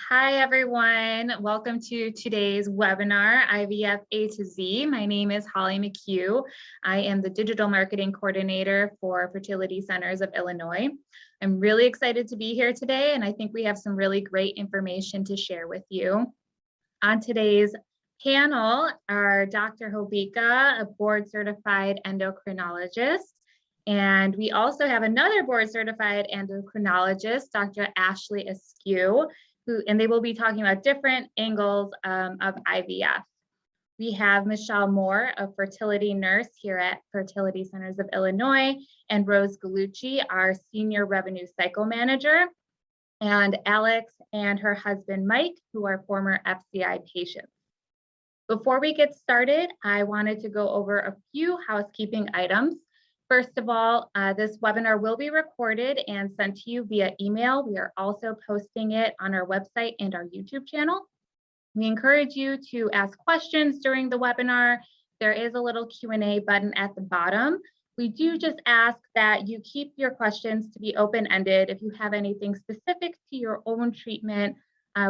Hi, everyone. Welcome to today's webinar, IVF A to Z. My name is Holly McHugh. I am the Digital Marketing Coordinator for Fertility Centers of Illinois. I'm really excited to be here today, and I think we have some really great information to share with you. On today's panel are Dr. Hobeika, a board-certified endocrinologist, and we also have another board-certified endocrinologist, Dr. Ashley Eskew, and they will be talking about different angles of IVF. We have Michelle Moore, a fertility nurse here at Fertility Centers of Illinois, and Rose Gallucci, our senior revenue cycle manager, and Alex and her husband, Mike, who are former FCI patients. Before we get started, I wanted to go over a few housekeeping items. First of all, this webinar will be recorded and sent to you via email. We are also posting it on our website and our YouTube channel. We encourage you to ask questions during the webinar. There is a little Q&A button at the bottom. We do just ask that you keep your questions to be open-ended. If you have anything specific to your own treatment,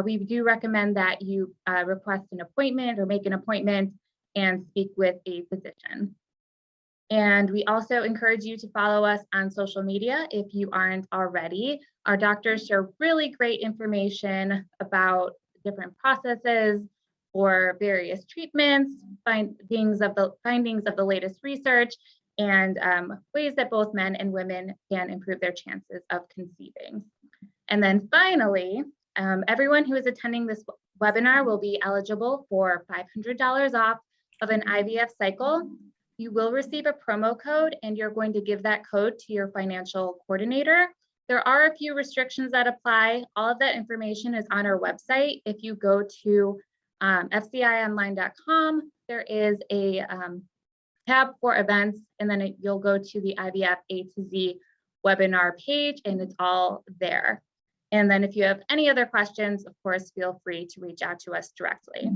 we do recommend that you request an appointment or make an appointment and speak with a physician. And we also encourage you to follow us on social media if you aren't already. Our doctors share really great information about different processes for various treatments, findings of the latest research, and ways that both men and women can improve their chances of conceiving. And then finally, everyone who is attending this webinar will be eligible for $500 off of an IVF cycle. You will receive a promo code, and you're going to give that code to your financial coordinator. There are a few restrictions that apply. All of that information is on our website. If you go to fcionline.com, there is a tab for events, and then you'll go to the IVF A to Z webinar page, and it's all there. And then if you have any other questions, of course, feel free to reach out to us directly.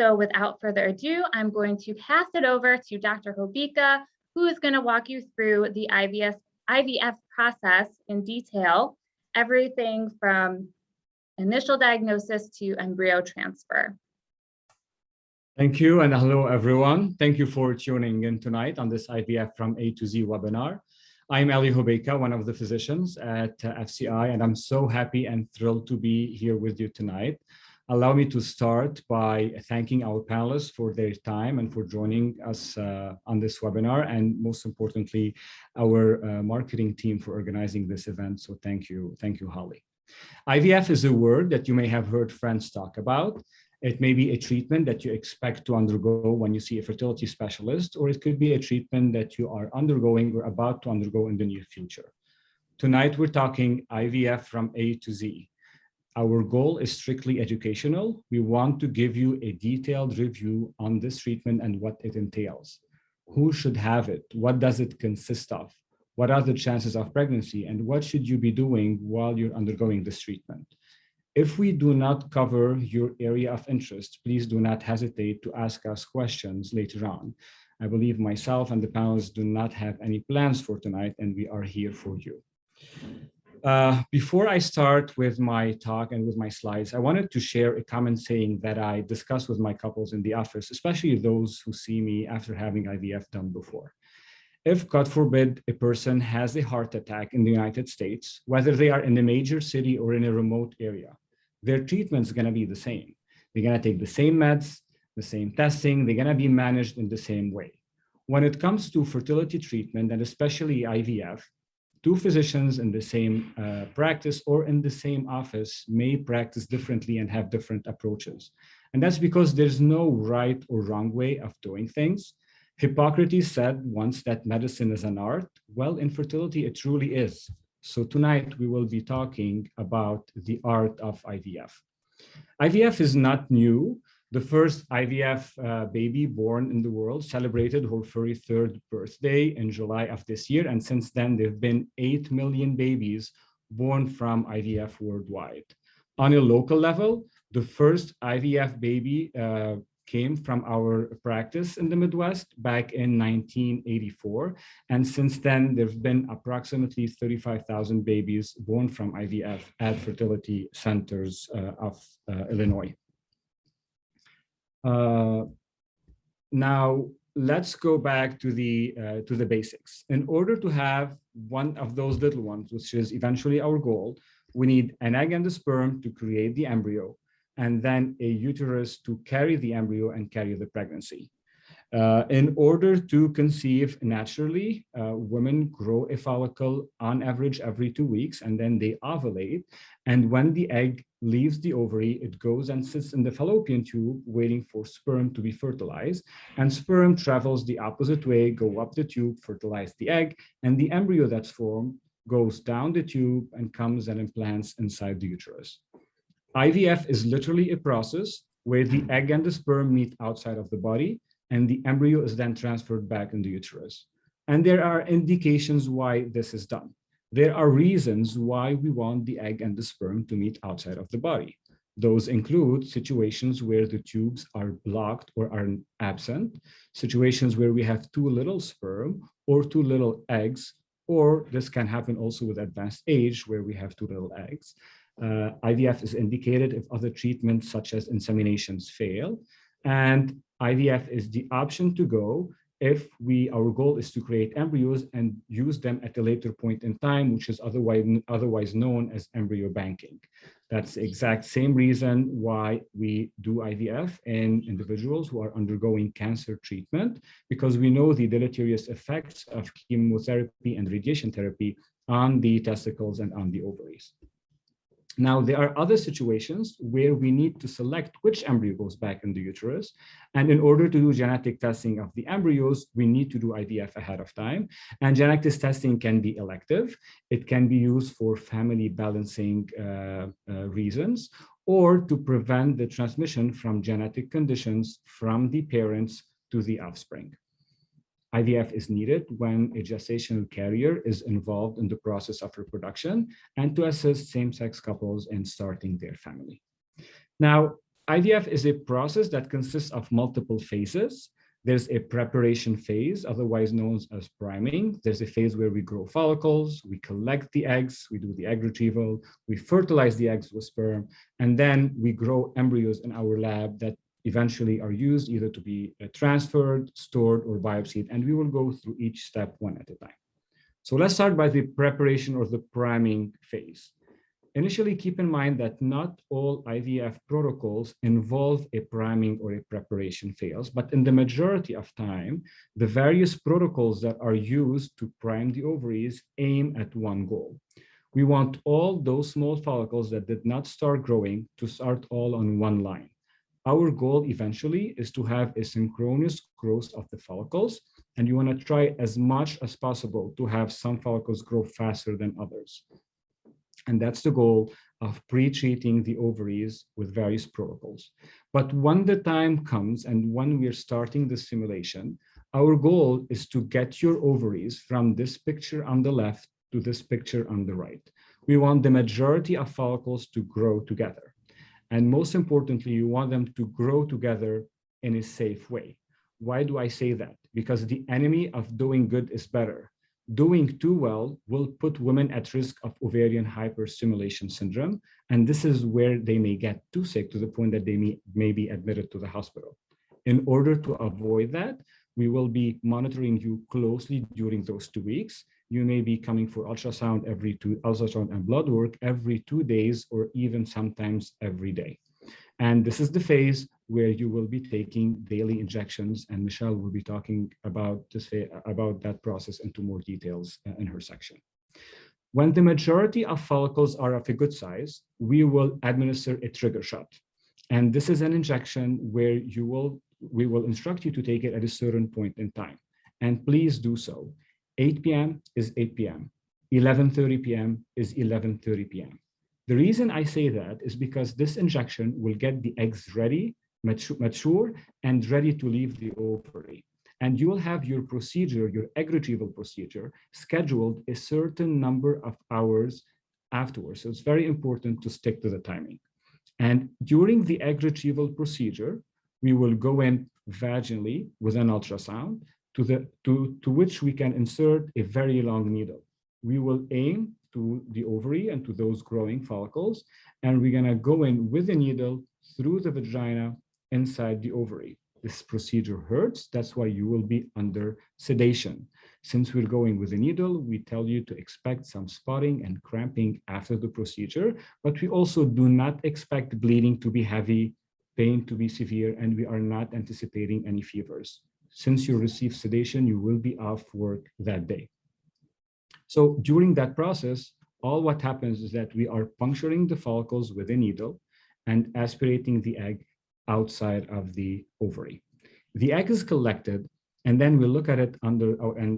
So without further ado, I'm going to pass it over to Dr. Hobeika, who is going to walk you through the IVF process in detail, everything from initial diagnosis to embryo transfer. Thank you, and hello, everyone. Thank you for tuning in tonight on this IVF from A to Z webinar. I'm Elie Hobeika, one of the physicians at FCI, and I'm so happy and thrilled to be here with you tonight. Allow me to start by thanking our panelists for their time and for joining us on this webinar, and most importantly, our marketing team for organizing this event. So thank you, Holly. IVF is a word that you may have heard friends talk about. It may be a treatment that you expect to undergo when you see a fertility specialist, or it could be a treatment that you are undergoing or about to undergo in the near future. Tonight, we're talking IVF from A to Z. Our goal is strictly educational. We want to give you a detailed review on this treatment and what it entails. Who should have it? What does it consist of? What are the chances of pregnancy? And what should you be doing while you're undergoing this treatment? If we do not cover your area of interest, please do not hesitate to ask us questions later on. I believe myself and the panelists do not have any plans for tonight, and we are here for you. Before I start with my talk and with my slides, I wanted to share a common saying that I discuss with my couples in the office, especially those who see me after having IVF done before. If, God forbid, a person has a heart attack in the United States, whether they are in a major city or in a remote area, their treatment is going to be the same. They're going to take the same meds, the same testing, they're going to be managed in the same way. When it comes to fertility treatment, and especially IVF, two physicians in the same practice or in the same office may practice differently and have different approaches. And that's because there's no right or wrong way of doing things. Hippocrates said once that medicine is an art. Well, in fertility, it truly is. So tonight, we will be talking about the art of IVF. IVF is not new. The first IVF baby born in the world celebrated her 43rd birthday in July of this year. And since then, there have been 8 million babies born from IVF worldwide. On a local level, the first IVF baby came from our practice in the Midwest back in 1984. And since then, there have been approximately 35,000 babies born from IVF at fertility centers of Illinois. Now, let's go back to the basics. In order to have one of those little ones, which is eventually our goal, we need an egg and a sperm to create the embryo, and then a uterus to carry the embryo and carry the pregnancy. In order to conceive naturally, women grow a follicle on average every 2 weeks, and then they ovulate. And when the egg leaves the ovary, it goes and sits in the fallopian tube, waiting for sperm to be fertilized. And sperm travels the opposite way, go up the tube, fertilize the egg, and the embryo that's formed goes down the tube and comes and implants inside the uterus. IVF is literally a process where the egg and the sperm meet outside of the body, and the embryo is then transferred back in the uterus. And there are indications why this is done. There are reasons why we want the egg and the sperm to meet outside of the body. Those include situations where the tubes are blocked or are absent, situations where we have too little sperm or too little eggs, or this can happen also with advanced age where we have too little eggs. IVF is indicated if other treatments such as inseminations fail, and IVF is the option to go if our goal is to create embryos and use them at a later point in time, which is otherwise known as embryo banking. That's the exact same reason why we do IVF in individuals who are undergoing cancer treatment, because we know the deleterious effects of chemotherapy and radiation therapy on the testicles and on the ovaries. Now, there are other situations where we need to select which embryo goes back in the uterus. And in order to do genetic testing of the embryos, we need to do IVF ahead of time. And genetic testing can be elective. It can be used for family balancing reasons, or to prevent the transmission from genetic conditions from the parents to the offspring. IVF is needed when a gestational carrier is involved in the process of reproduction and to assist same-sex couples in starting their family. Now, IVF is a process that consists of multiple phases. There's a preparation phase, otherwise known as priming. There's a phase where we grow follicles, we collect the eggs, we do the egg retrieval, we fertilize the eggs with sperm, and then we grow embryos in our lab that eventually are used either to be transferred, stored, or biopsied, and we will go through each step one at a time. So let's start by the preparation or the priming phase. Initially, keep in mind that not all IVF protocols involve a priming or a preparation phase, but in the majority of time, the various protocols that are used to prime the ovaries aim at one goal. We want all those small follicles that did not start growing to start all on one line. Our goal eventually is to have a synchronous growth of the follicles, and you want to try as much as possible to have some follicles grow faster than others. And that's the goal of pre-treating the ovaries with various protocols. But when the time comes and when we're starting the stimulation, our goal is to get your ovaries from this picture on the left to this picture on the right. We want the majority of follicles to grow together. And most importantly, you want them to grow together in a safe way. Why do I say that? Because the enemy of doing good is better. Doing too well will put women at risk of ovarian hyperstimulation syndrome. And this is where they may get too sick to the point that they may be admitted to the hospital. In order to avoid that, we will be monitoring you closely during those 2 weeks. You may be coming for ultrasound and blood work every 2 days, or even sometimes every day. And this is the phase where you will be taking daily injections, and Michelle will be talking about that process into more details in her section. When the majority of follicles are of a good size, we will administer a trigger shot. And this is an injection where we will instruct you to take it at a certain point in time. And please do so. 8 p.m. is 8 p.m. 11:30 p.m. is 11:30 p.m. The reason I say that is because this injection will get the eggs ready, mature, and ready to leave the ovary. And you will have your procedure, your egg retrieval procedure, scheduled a certain number of hours afterwards. So it's very important to stick to the timing. And during the egg retrieval procedure, we will go in vaginally with an ultrasound to which we can insert a very long needle. We will aim to the ovary and to those growing follicles, and we're gonna go in with a needle through the vagina inside the ovary. This procedure hurts, that's why you will be under sedation. Since we're going with a needle, we tell you to expect some spotting and cramping after the procedure, but we also do not expect bleeding to be heavy, pain to be severe, and we are not anticipating any fevers. Since you receive sedation, you will be off work that day. So during that process, all what happens is that we are puncturing the follicles with a needle and aspirating the egg outside of the ovary. The egg is collected, and then we look at it and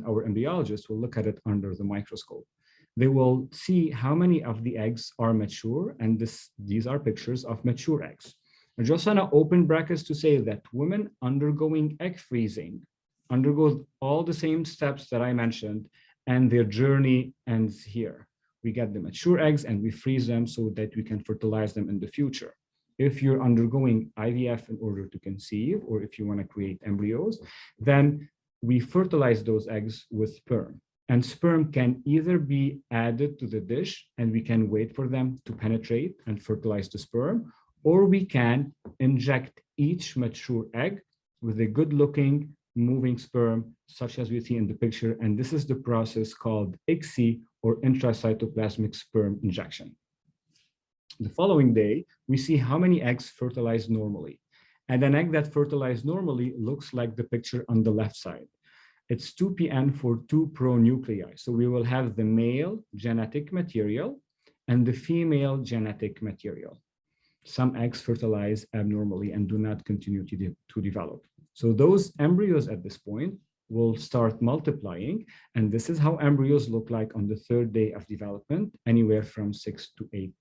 our embryologist will look at it under the microscope. They will see how many of the eggs are mature, and these are pictures of mature eggs. I just want to open brackets to say that women undergoing egg freezing undergo all the same steps that I mentioned, and their journey ends here. We get the mature eggs and we freeze them so that we can fertilize them in the future. If you're undergoing IVF in order to conceive, or if you want to create embryos, then we fertilize those eggs with sperm. And sperm can either be added to the dish and we can wait for them to penetrate and fertilize the sperm, or we can inject each mature egg with a good-looking moving sperm, such as we see in the picture. And this is the process called ICSI, or intracytoplasmic sperm injection. The following day, we see how many eggs fertilize normally. And an egg that fertilized normally looks like the picture on the left side. It's 2PN for 2 pronuclei. So we will have the male genetic material and the female genetic material. Some eggs fertilize abnormally and do not continue to develop. So those embryos at this point will start multiplying, and this is how embryos look like on the 3rd day of development, anywhere from 6 to 8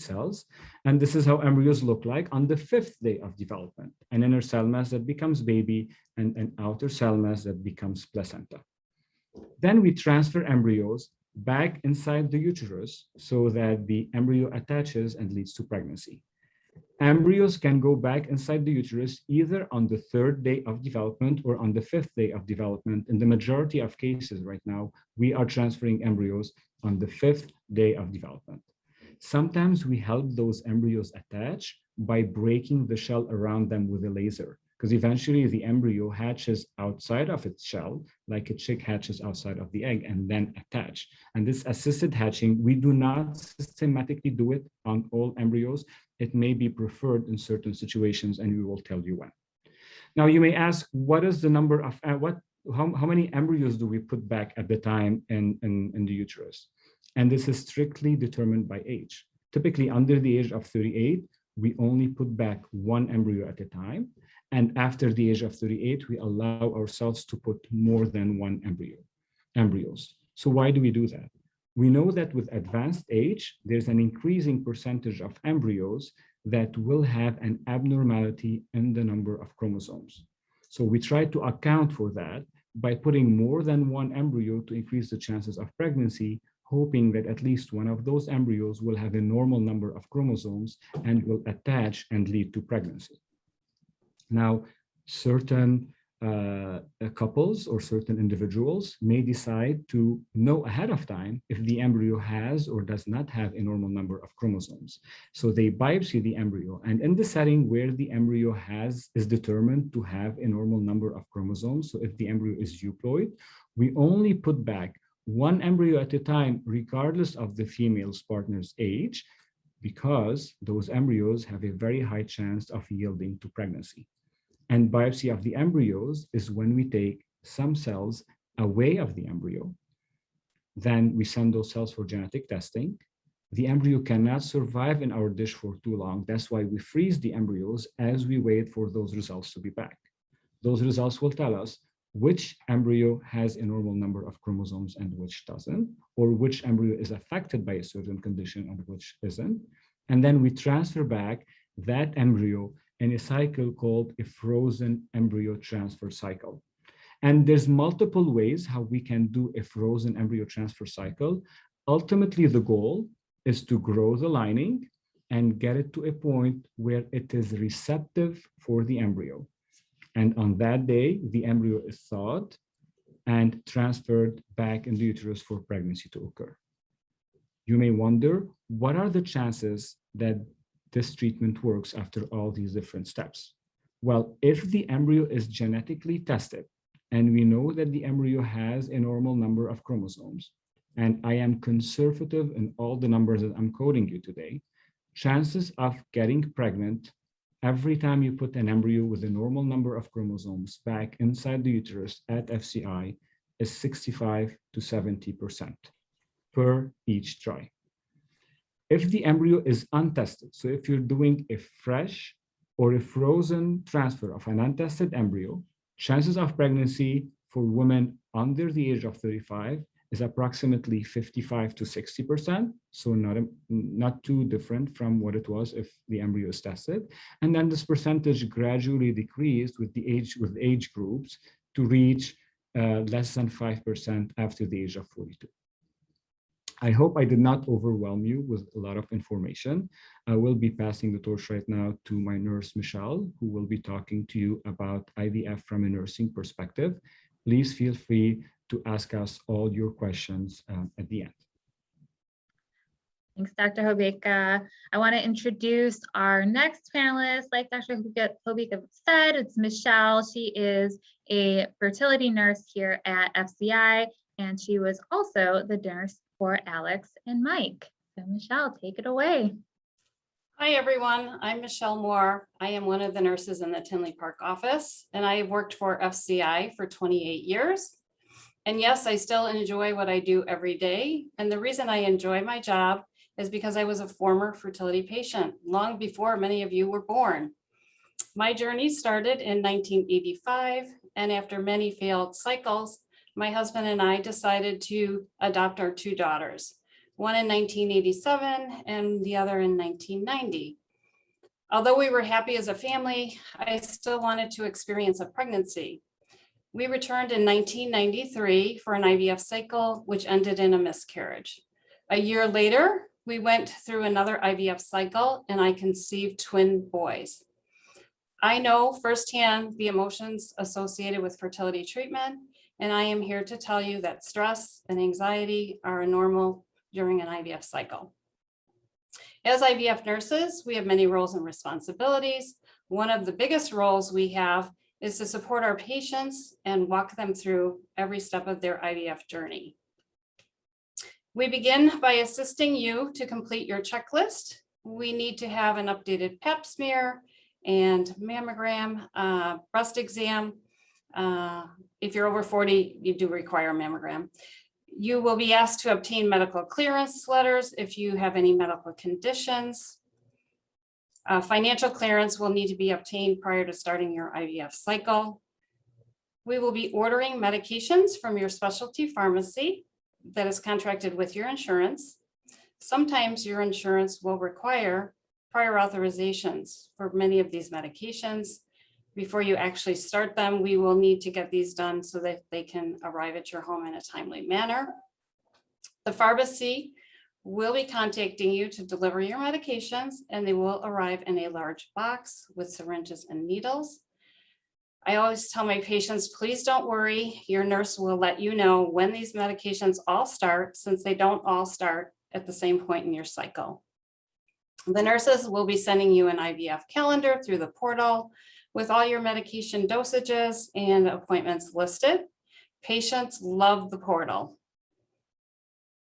cells. And this is how embryos look like on the 5th day of development, an inner cell mass that becomes baby and an outer cell mass that becomes placenta. Then we transfer embryos back inside the uterus so that the embryo attaches and leads to pregnancy. Embryos can go back inside the uterus either on the 3rd day of development or on the 5th day of development. In the majority of cases right now, we are transferring embryos on the 5th day of development. Sometimes we help those embryos attach by breaking the shell around them with a laser, because eventually the embryo hatches outside of its shell, like a chick hatches outside of the egg, and then attach. And this assisted hatching, we do not systematically do it on all embryos. It may be preferred in certain situations, and we will tell you when. Now, you may ask, what is the number of, how many embryos do we put back at the time in the uterus? And this is strictly determined by age. Typically, under the age of 38, we only put back 1 embryo at a time. And after the age of 38, we allow ourselves to put more than 1 embryos. So why do we do that? We know that with advanced age, there's an increasing percentage of embryos that will have an abnormality in the number of chromosomes. So we try to account for that by putting more than 1 embryo to increase the chances of pregnancy, hoping that at least one of those embryos will have a normal number of chromosomes and will attach and lead to pregnancy. Now, certain couples or certain individuals may decide to know ahead of time if the embryo has or does not have a normal number of chromosomes. So they biopsy the embryo, and in the setting where the embryo is determined to have a normal number of chromosomes, so if the embryo is euploid, we only put back 1 embryo at a time, regardless of the female's partner's age, because those embryos have a very high chance of yielding to pregnancy. And biopsy of the embryos is when we take some cells away of the embryo. Then we send those cells for genetic testing. The embryo cannot survive in our dish for too long. That's why we freeze the embryos as we wait for those results to be back. Those results will tell us which embryo has a normal number of chromosomes and which doesn't, or which embryo is affected by a certain condition and which isn't. And then we transfer back that embryo in a cycle called a frozen embryo transfer cycle. And there's multiple ways how we can do a frozen embryo transfer cycle. Ultimately, the goal is to grow the lining and get it to a point where it is receptive for the embryo. And on that day, the embryo is thawed and transferred back in the uterus for pregnancy to occur. You may wonder, what are the chances that this treatment works after all these different steps? Well, if the embryo is genetically tested, and we know that the embryo has a normal number of chromosomes, and I am conservative in all the numbers that I'm quoting you today, chances of getting pregnant every time you put an embryo with a normal number of chromosomes back inside the uterus at FCI is 65 to 70% per each try. If the embryo is untested, so if you're doing a fresh or a frozen transfer of an untested embryo, chances of pregnancy for women under the age of 35 is approximately 55 to 60%, so not too different from what it was if the embryo is tested. And then this percentage gradually decreased with the age groups to reach less than 5% after the age of 42. I hope I did not overwhelm you with a lot of information. I will be passing the torch right now to my nurse, Michelle, who will be talking to you about IVF from a nursing perspective. Please feel free to ask us all your questions at the end. Thanks, Dr. Hobeika. I want to introduce our next panelist. Like Dr. Hobeika said, it's Michelle. She is a fertility nurse here at FCI, and she was also the nurse for Alex and Mike. So Michelle, take it away. Hi, everyone. I'm Michelle Moore. I am one of the nurses in the Tinley Park office, and I have worked for FCI for 28 years. And yes, I still enjoy what I do every day. And the reason I enjoy my job is because I was a former fertility patient long before many of you were born. My journey started in 1985, and after many failed cycles, my husband and I decided to adopt our two daughters, one in 1987 and the other in 1990. Although we were happy as a family, I still wanted to experience a pregnancy. We returned in 1993 for an IVF cycle, which ended in a miscarriage. A year later, we went through another IVF cycle and I conceived twin boys. I know firsthand the emotions associated with fertility treatment, and I am here to tell you that stress and anxiety are normal during an IVF cycle. As IVF nurses, we have many roles and responsibilities. One of the biggest roles we have is to support our patients and walk them through every step of their IVF journey. We begin by assisting you to complete your checklist. We need to have an updated pap smear and mammogram, breast exam. If you're over 40, you do require a mammogram. You will be asked to obtain medical clearance letters if you have any medical conditions. Financial clearance will need to be obtained prior to starting your IVF cycle. We will be ordering medications from your specialty pharmacy that is contracted with your insurance. Sometimes your insurance will require prior authorizations for many of these medications. Before you actually start them, we will need to get these done so that they can arrive at your home in a timely manner. The pharmacy will be contacting you to deliver your medications, and they will arrive in a large box with syringes and needles. I always tell my patients, please don't worry. Your nurse will let you know when these medications all start, since they don't all start at the same point in your cycle. The nurses will be sending you an IVF calendar through the portal with all your medication dosages and appointments listed. Patients love the portal.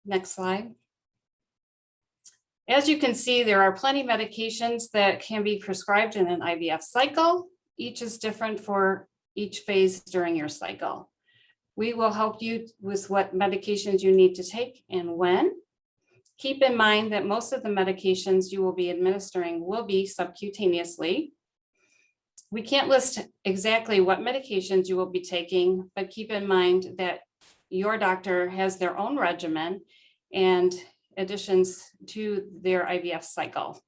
Next slide. As you can see, there are plenty of medications that can be prescribed in an IVF cycle. Each is different for each phase during your cycle. We will help you with what medications you need to take and when. Keep in mind that most of the medications you will be administering will be subcutaneously. We can't list exactly what medications you will be taking, but keep in mind that your doctor has their own regimen and additions to their IVF cycle.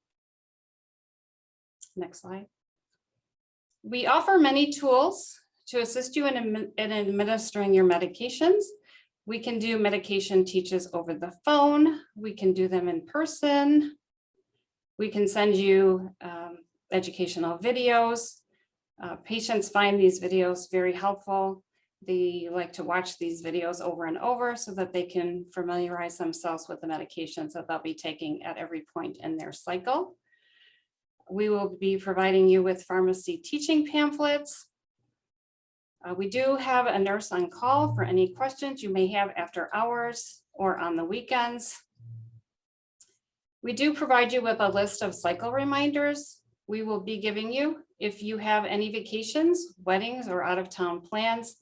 Next slide. We offer many tools to assist you in administering your medications. We can do medication teaches over the phone. We can do them in person. We can send you educational videos. Patients find these videos very helpful. They like to watch these videos over and over so that they can familiarize themselves with the medications that they'll be taking at every point in their cycle. We will be providing you with pharmacy teaching pamphlets. We do have a nurse on call for any questions you may have after hours or on the weekends. We do provide you with a list of cycle reminders we will be giving you. If you have any vacations, weddings, or out-of-town plans,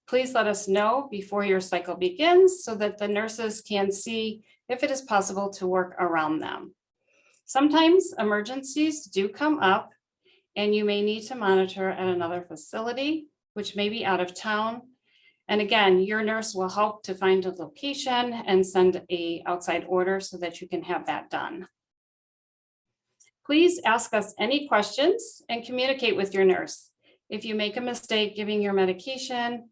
please let us know before your cycle begins so that the nurses can see if it is possible to work around them. Sometimes emergencies do come up and you may need to monitor at another facility, which may be out of town. And again, your nurse will help to find a location and send an outside order so that you can have that done. Please ask us any questions and communicate with your nurse. If you make a mistake giving your medication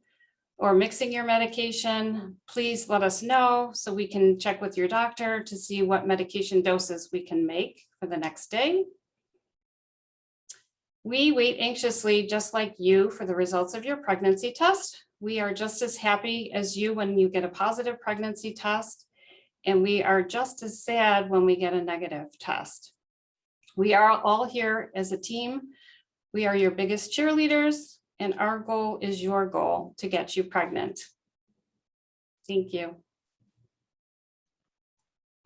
or mixing your medication, please let us know so we can check with your doctor to see what medication doses we can make for the next day. We wait anxiously, just like you, for the results of your pregnancy test. We are just as happy as you when you get a positive pregnancy test, and we are just as sad when we get a negative test. We are all here as a team. We are your biggest cheerleaders, and our goal is your goal to get you pregnant. Thank you.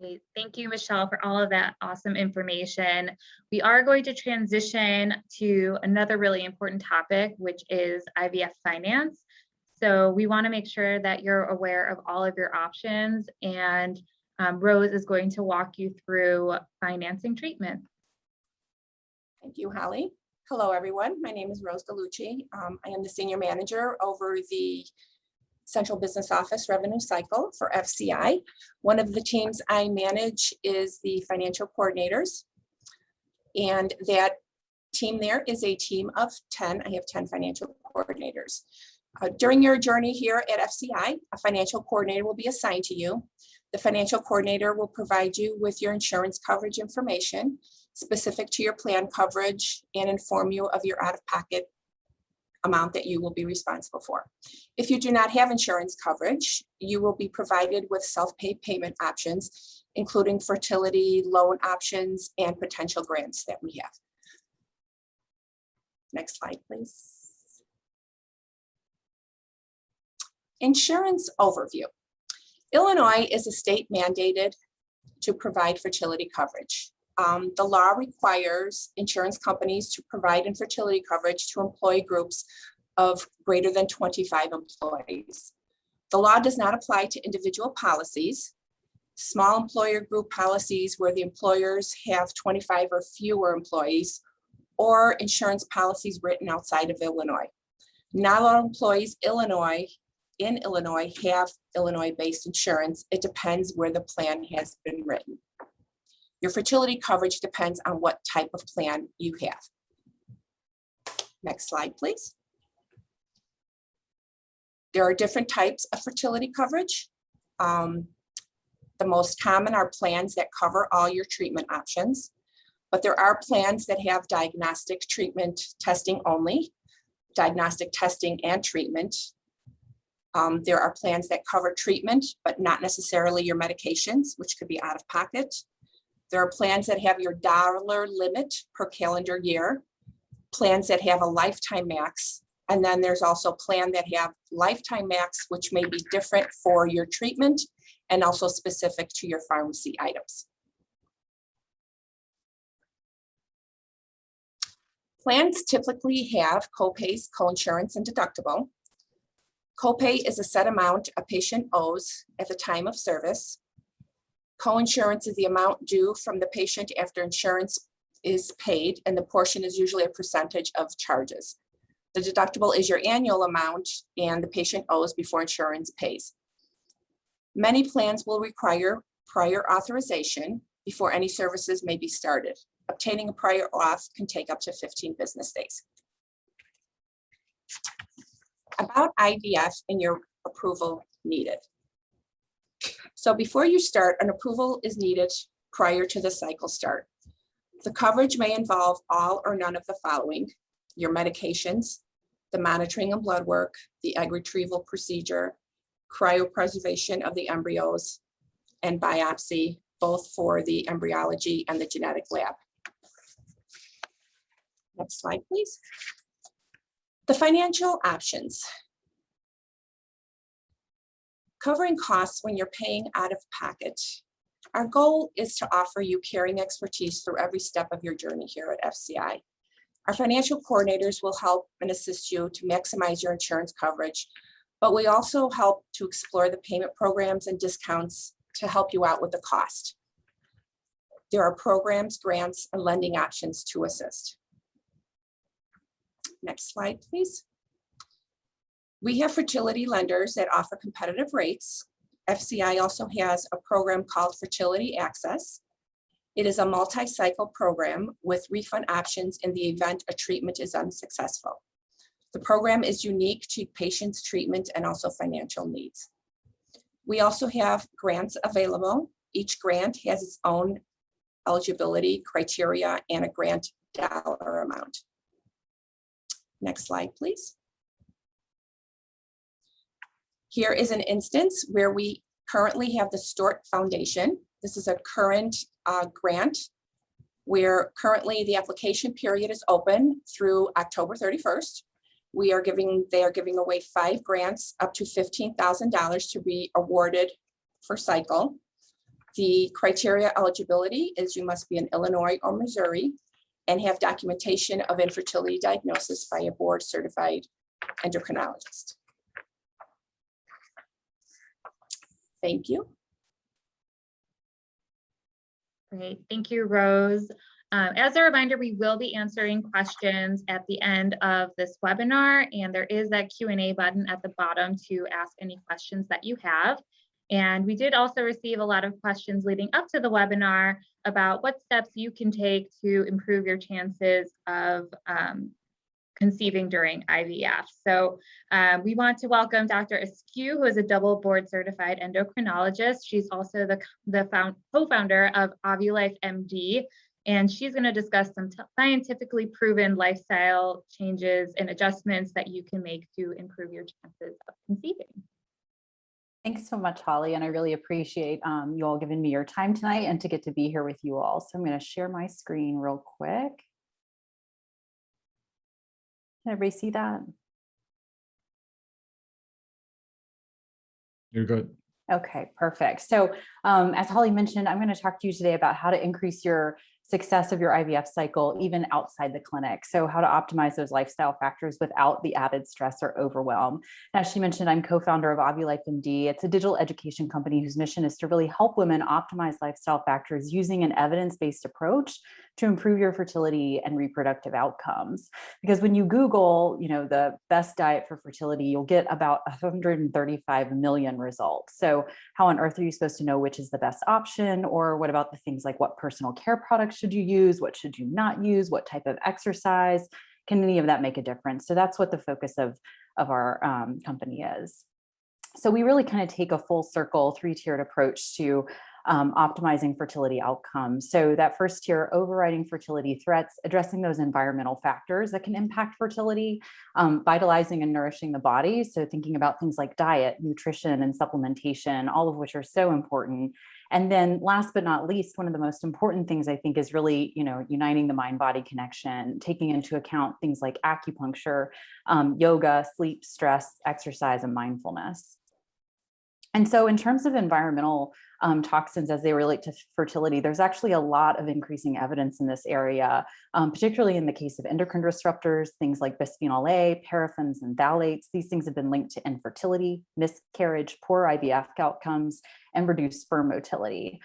Great. Thank you, Michelle, for all of that awesome information. We are going to transition to another really important topic, which is IVF finance. So we want to make sure that you're aware of all of your options, and Rose is going to walk you through financing treatment. Thank you, Holly. Hello, everyone. My name is Rose Gallucci. I am the Senior Manager over the Central Business Office Revenue Cycle for FCI. One of the teams I manage is the financial coordinators. And that team there is a team of 10. I have 10 financial coordinators. During your journey here at FCI, a financial coordinator will be assigned to you. The financial coordinator will provide you with your insurance coverage information specific to your plan coverage and inform you of your out-of-pocket amount that you will be responsible for. If you do not have insurance coverage, you will be provided with self-pay payment options, including fertility loan options and potential grants that we have. Next slide, please. Insurance overview. Illinois is a state mandated to provide fertility coverage. The law requires insurance companies to provide infertility coverage to employee groups of greater than 25 employees. The law does not apply to individual policies. Small employer group policies where the employers have 25 or fewer employees, or insurance policies written outside of Illinois. Not all employees in Illinois have Illinois-based insurance. It depends where the plan has been written. Your fertility coverage depends on what type of plan you have. Next slide, please. There are different types of fertility coverage. The most common are plans that cover all your treatment options, but there are plans that have diagnostic treatment testing only, diagnostic testing and treatment. There are plans that cover treatment, but not necessarily your medications, which could be out of pocket. There are plans that have your dollar limit per calendar year, plans that have a lifetime max, and then there's also plans that have lifetime max, which may be different for your treatment and also specific to your pharmacy items. Plans typically have copays, coinsurance, and deductible. Copay is a set amount a patient owes at the time of service. Coinsurance is the amount due from the patient after insurance is paid, and the portion is usually a percentage of charges. The deductible is your annual amount and the patient owes before insurance pays. Many plans will require prior authorization before any services may be started. Obtaining a prior auth can take up to 15 business days. About IVF and your approval needed. So before you start, an approval is needed prior to the cycle start. The coverage may involve all or none of the following: your medications, the monitoring and blood work, the egg retrieval procedure, cryopreservation of the embryos, and biopsy, both for the embryology and the genetic lab. Next slide, please. The financial options. Covering costs when you're paying out of pocket. Our goal is to offer you caring expertise through every step of your journey here at FCI. Our financial coordinators will help and assist you to maximize your insurance coverage, but we also help to explore the payment programs and discounts to help you out with the cost. There are programs, grants, and lending options to assist. Next slide, please. We have fertility lenders that offer competitive rates. FCI also has a program called Fertility Access. It is a multi-cycle program with refund options in the event a treatment is unsuccessful. The program is unique to patients' treatment and also financial needs. We also have grants available. Each grant has its own eligibility criteria and a grant dollar amount. Next slide, please. Here is an instance where we currently have the Stork Foundation. This is a current grant where currently the application period is open through October 31st. They are giving away 5 grants up to $15,000 to be awarded per cycle. The criteria eligibility is you must be in Illinois or Missouri and have documentation of infertility diagnosis by a board certified endocrinologist. Thank you. Great, thank you, Rose. As a reminder, we will be answering questions at the end of this webinar, and there is that Q&A button at the bottom to ask any questions that you have. And we did also receive a lot of questions leading up to the webinar about what steps you can take to improve your chances of conceiving during IVF. So we want to welcome Dr. Eskew, who is a double board certified endocrinologist. She's also the co-founder of OvulifeMD, and she's going to discuss some scientifically proven lifestyle changes and adjustments that you can make to improve your chances of conceiving. Thanks so much, Holly, and I really appreciate you all giving me your time tonight and to get to be here with you all. So I'm going to share my screen real quick. Can everybody see that? You're good. Okay, perfect. So as Holly mentioned, I'm going to talk to you today about how to increase your success of your IVF cycle, even outside the clinic. So how to optimize those lifestyle factors without the added stress or overwhelm. As she mentioned, I'm co-founder of OvulifeMD. It's a digital education company whose mission is to really help women optimize lifestyle factors using an evidence-based approach to improve your fertility and reproductive outcomes. Because when you Google, the best diet for fertility, you'll get about 135 million results. So how on earth are you supposed to know which is the best option? Or what about the things like what personal care products should you use? What should you not use? What type of exercise? Can any of that make a difference? So that's what the focus of our company is. So we really kind of take a full circle, 3-tiered approach to optimizing fertility outcomes. So that first tier, overriding fertility threats, addressing those environmental factors that can impact fertility, vitalizing and nourishing the body. So thinking about things like diet, nutrition, and supplementation, all of which are so important. And then last but not least, one of the most important things I think is really, uniting the mind-body connection, taking into account things like acupuncture, yoga, sleep, stress, exercise, and mindfulness. And so in terms of environmental toxins as they relate to fertility, there's actually a lot of increasing evidence in this area, particularly in the case of endocrine disruptors, things like bisphenol A, parabens, and phthalates. These things have been linked to infertility, miscarriage, poor IVF outcomes, and reduced sperm motility.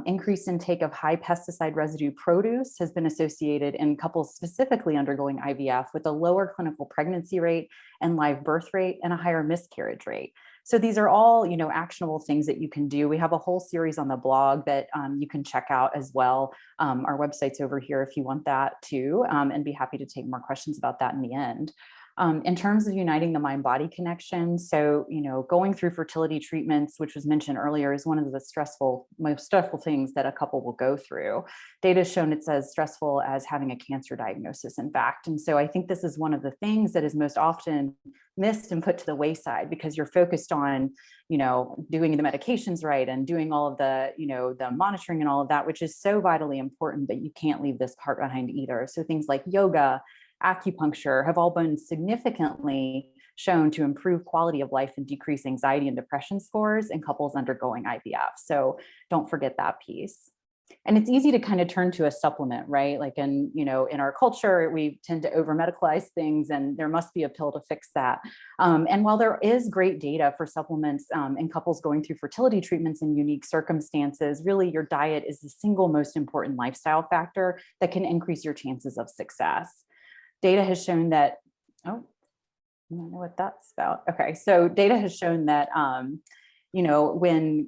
Increased intake of high pesticide residue produce has been associated in couples specifically undergoing IVF with a lower clinical pregnancy rate and live birth rate and a higher miscarriage rate. So these are all, actionable things that you can do. We have a whole series on the blog that you can check out as well. Our website's over here if you want that too, and be happy to take more questions about that in the end. In terms of uniting the mind-body connection, so, going through fertility treatments, which was mentioned earlier, is one of the most stressful things that a couple will go through. Data has shown it's as stressful as having a cancer diagnosis, in fact. And so I think this is one of the things that is most often missed and put to the wayside because you're focused on, doing the medications right and doing all of the, the monitoring and all of that, which is so vitally important, but you can't leave this part behind either. So things like yoga, acupuncture have all been significantly shown to improve quality of life and decrease anxiety and depression scores in couples undergoing IVF. So don't forget that piece. And it's easy to kind of turn to a supplement, right? Like in our culture, we tend to over medicalize things and there must be a pill to fix that. And while there is great data for supplements in couples going through fertility treatments in unique circumstances, really your diet is the single most important lifestyle factor that can increase your chances of success. Data has shown that, I don't know what that's about. Okay, so data has shown that, when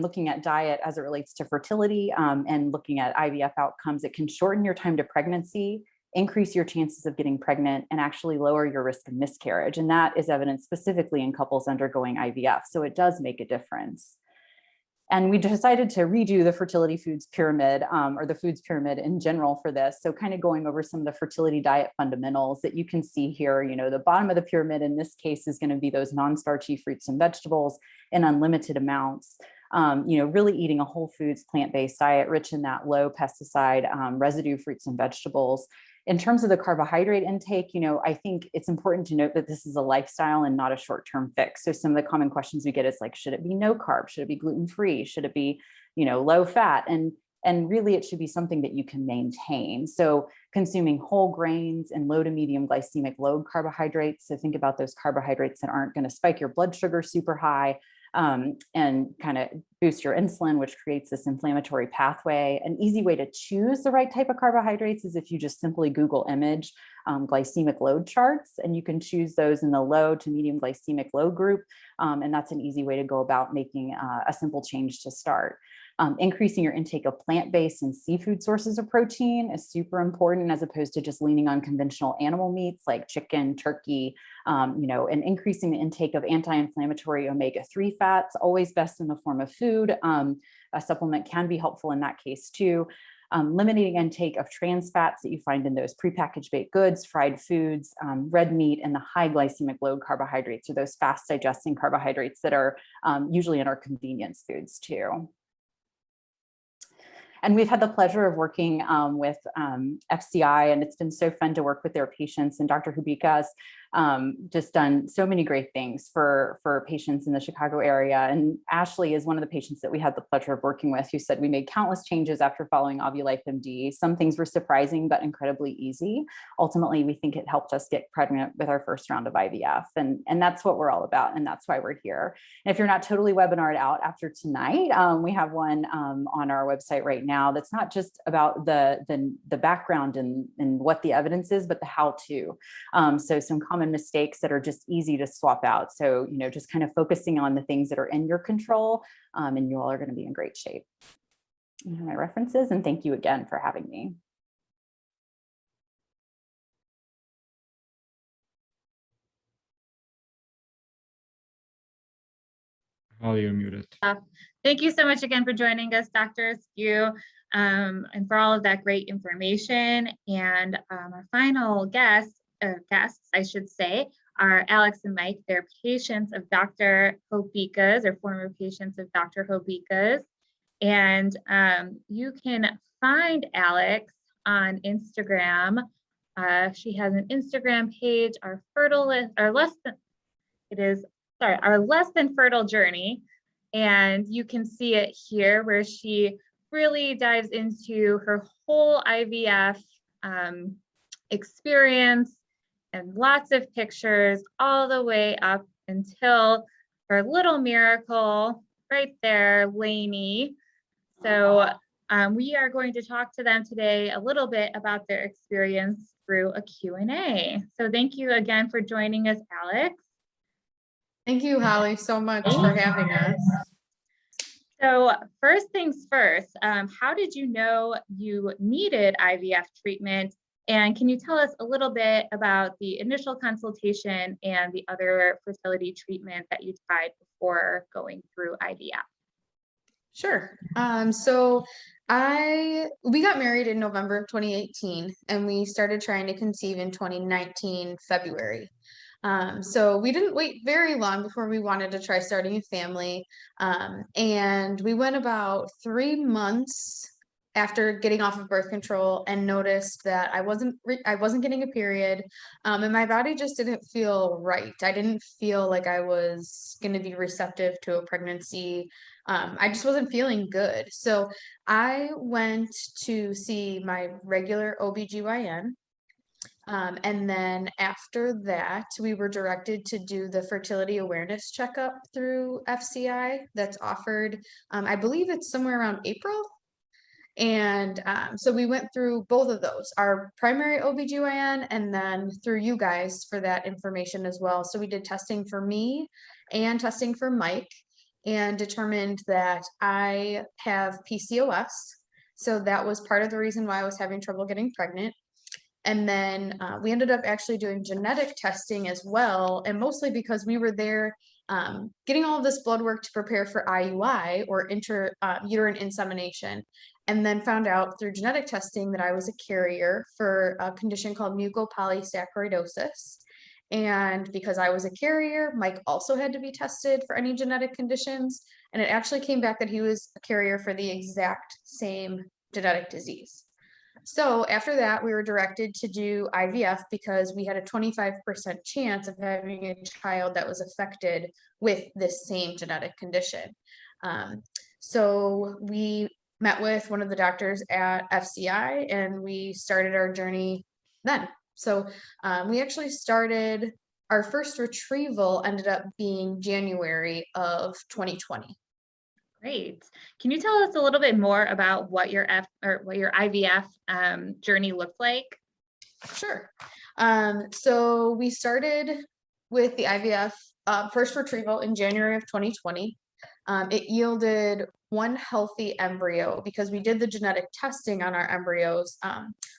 looking at diet as it relates to fertility and looking at IVF outcomes, it can shorten your time to pregnancy, increase your chances of getting pregnant, and actually lower your risk of miscarriage. And that is evident specifically in couples undergoing IVF. So it does make a difference. And we decided to redo the fertility foods pyramid or the foods pyramid in general for this. So kind of going over some of the fertility diet fundamentals that you can see here, the bottom of the pyramid in this case is going to be those non-starchy fruits and vegetables in unlimited amounts. Really eating a whole foods, plant-based diet, rich in that low pesticide residue fruits and vegetables. In terms of the carbohydrate intake, I think it's important to note that this is a lifestyle and not a short-term fix. So some of the common questions we get is like, should it be no carb? Should it be gluten-free? Should it be, low fat? And really it should be something that you can maintain. So consuming whole grains and low to medium glycemic load carbohydrates. So think about those carbohydrates that aren't going to spike your blood sugar super high, and kind of boost your insulin, which creates this inflammatory pathway. An easy way to choose the right type of carbohydrates is if you just simply Google image glycemic load charts, and you can choose those in the low to medium glycemic load group. And that's an easy way to go about making a simple change to start. Increasing your intake of plant-based and seafood sources of protein is super important as opposed to just leaning on conventional animal meats like chicken, turkey, and increasing the intake of anti-inflammatory omega-3 fats, always best in the form of food. A supplement can be helpful in that case too. Limiting intake of trans fats that you find in those prepackaged baked goods, fried foods, red meat, and the high glycemic load carbohydrates, or those fast digesting carbohydrates that are usually in our convenience foods too. And we've had the pleasure of working with FCI, and it's been so fun to work with their patients. And Dr. Hobeika has just done so many great things for patients in the Chicago area. And Ashley is one of the patients that we had the pleasure of working with, who said we made countless changes after following OvulifeMD. Some things were surprising, but incredibly easy. Ultimately, we think it helped us get pregnant with our first round of IVF. And that's what we're all about. And that's why we're here. And if you're not totally webinared out after tonight, we have one on our website right now that's not just about the background and what the evidence is, but the how-to. So some common mistakes that are just easy to swap out. So, just kind of focusing on the things that are in your control, and you all are going to be in great shape. And my references, and thank you again for having me. Holly, you're muted. Thank you so much again for joining us, Dr. Eskew, and for all of that great information. And our final guests, I should say, are Alex and Mike. They're patients of Dr. Hobeika's, or former patients of Dr. Hobeika's. And you can find Alex on Instagram. She has an Instagram page, our less than fertile journey. And you can see it here where she really dives into her whole IVF experience, and lots of pictures all the way up until her little miracle right there, Lainey. So we are going to talk to them today a little bit about their experience through a Q&A. So thank you again for joining us, Alex. Thank you, Holly, so much for having us. So first things first, how did you know you needed IVF treatment? And can you tell us a little bit about the initial consultation and the other fertility treatment that you tried before going through IVF? Sure. We got married in November of 2018, and we started trying to conceive in 2019, February. So we didn't wait very long before we wanted to try starting a family. And we went about 3 months after getting off of birth control and noticed that I wasn't getting a period, and my body just didn't feel right. I didn't feel like I was going to be receptive to a pregnancy. I just wasn't feeling good. So I went to see my regular OBGYN. And then after that, we were directed to do the fertility awareness checkup through FCI that's offered, I believe it's somewhere around April. And so we went through both of those, our primary OBGYN and then through you guys for that information as well. So we did testing for me and testing for Mike and determined that I have PCOS. So that was part of the reason why I was having trouble getting pregnant. And then we ended up actually doing genetic testing as well. And mostly because we were there getting all of this blood work to prepare for IUI or uterine insemination. And then found out through genetic testing that I was a carrier for a condition called mucopolysaccharidosis. And because I was a carrier, Mike also had to be tested for any genetic conditions. And it actually came back that he was a carrier for the exact same genetic disease. So after that, we were directed to do IVF because we had a 25% chance of having a child that was affected with this same genetic condition. So we met with one of the doctors at FCI and we started our journey then. So we actually started, our first retrieval ended up being January of 2020. Great. Can you tell us a little bit more about what your IVF journey looked like? Sure. So we started with the IVF first retrieval in January of 2020. It yielded one healthy embryo because we did the genetic testing on our embryos.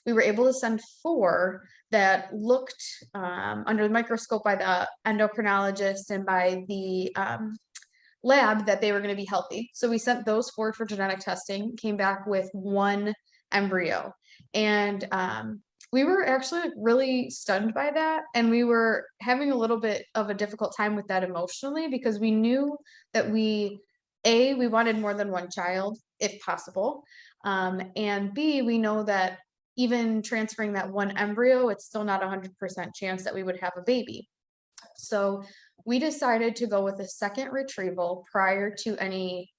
We were able to send 4 that looked under the microscope by the endocrinologist and by the lab that they were going to be healthy. So we sent those 4 for genetic testing, came back with 1 embryo. And we were actually really stunned by that. And we were having a little bit of a difficult time with that emotionally because we knew that we wanted more than 1 child if possible. And B, we know that even transferring that 1 embryo, it's still not 100% chance that we would have a baby. So we decided to go with a second retrieval prior to any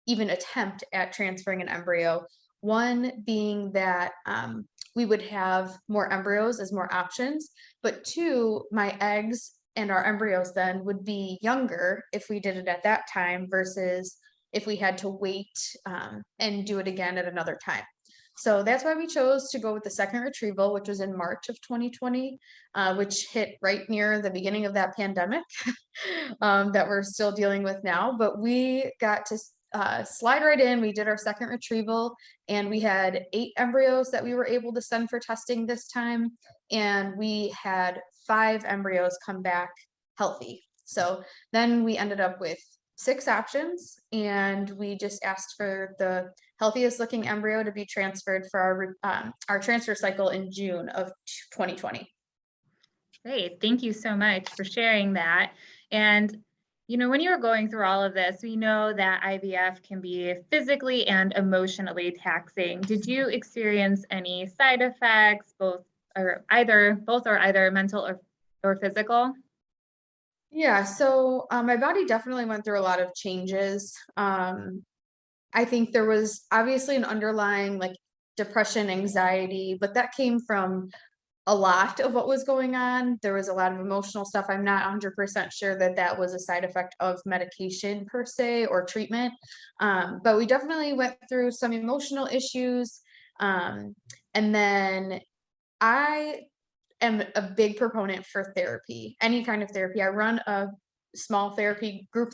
even attempt at transferring an embryo. One being that we would have more embryos as more options, but 2, my eggs and our embryos then would be younger if we did it at that time versus if we had to wait and do it again at another time. So that's why we chose to go with the second retrieval, which was in March of 2020, which hit right near the beginning of that pandemic that we're still dealing with now. But we got to slide right in. We did our second retrieval and we had 8 embryos that we were able to send for testing this time. And we had 5 embryos come back healthy. So then we ended up with 6 options and we just asked for the healthiest looking embryo to be transferred for our transfer cycle in June of 2020. Great. Thank you so much for sharing that. And you know, when you were going through all of this, we know that IVF can be physically and emotionally taxing. Did you experience any side effects, both or either mental or physical? Yeah, so my body definitely went through a lot of changes. I think there was obviously an underlying like depression, anxiety, but that came from a lot of what was going on. There was a lot of emotional stuff. I'm not 100% sure that that was a side effect of medication per se or treatment. But we definitely went through some emotional issues. And then I am a big proponent for therapy, any kind of therapy. I run a small therapy group.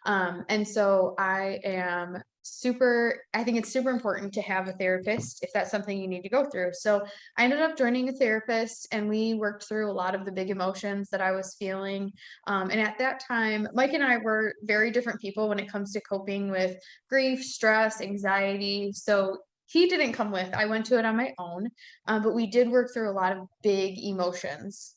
And so I am I think it's super important to have a therapist if that's something you need to go through. So I ended up joining a therapist, and we worked through a lot of the big emotions that I was feeling. And at that time, Mike and I were very different people when it comes to coping with grief, stress, anxiety. So he didn't come with, I went to it on my own, but we did work through a lot of big emotions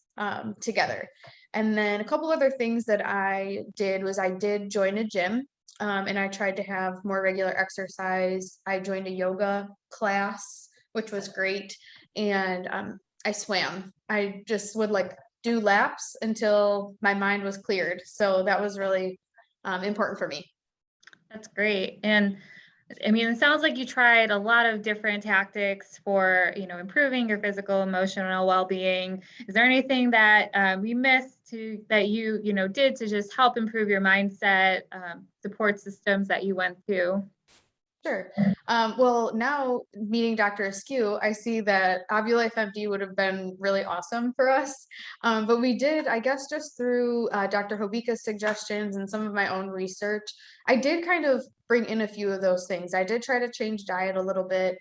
together. And then a couple other things that I did was I did join a gym, and I tried to have more regular exercise. I joined a yoga class, which was great. And I swam. I just would like do laps until my mind was cleared. So that was really important for me. That's great. And I mean, it sounds like you tried a lot of different tactics for, improving your physical, emotional well-being. Is there anything that we missed that you did to just help improve your mindset, support systems that you went through? Sure. Well, now meeting Dr. Eskew, I see that OvulifeMD would have been really awesome for us. But we did, I guess, just through Dr. Hobeika's suggestions and some of my own research, I did kind of bring in a few of those things. I did try to change diet a little bit.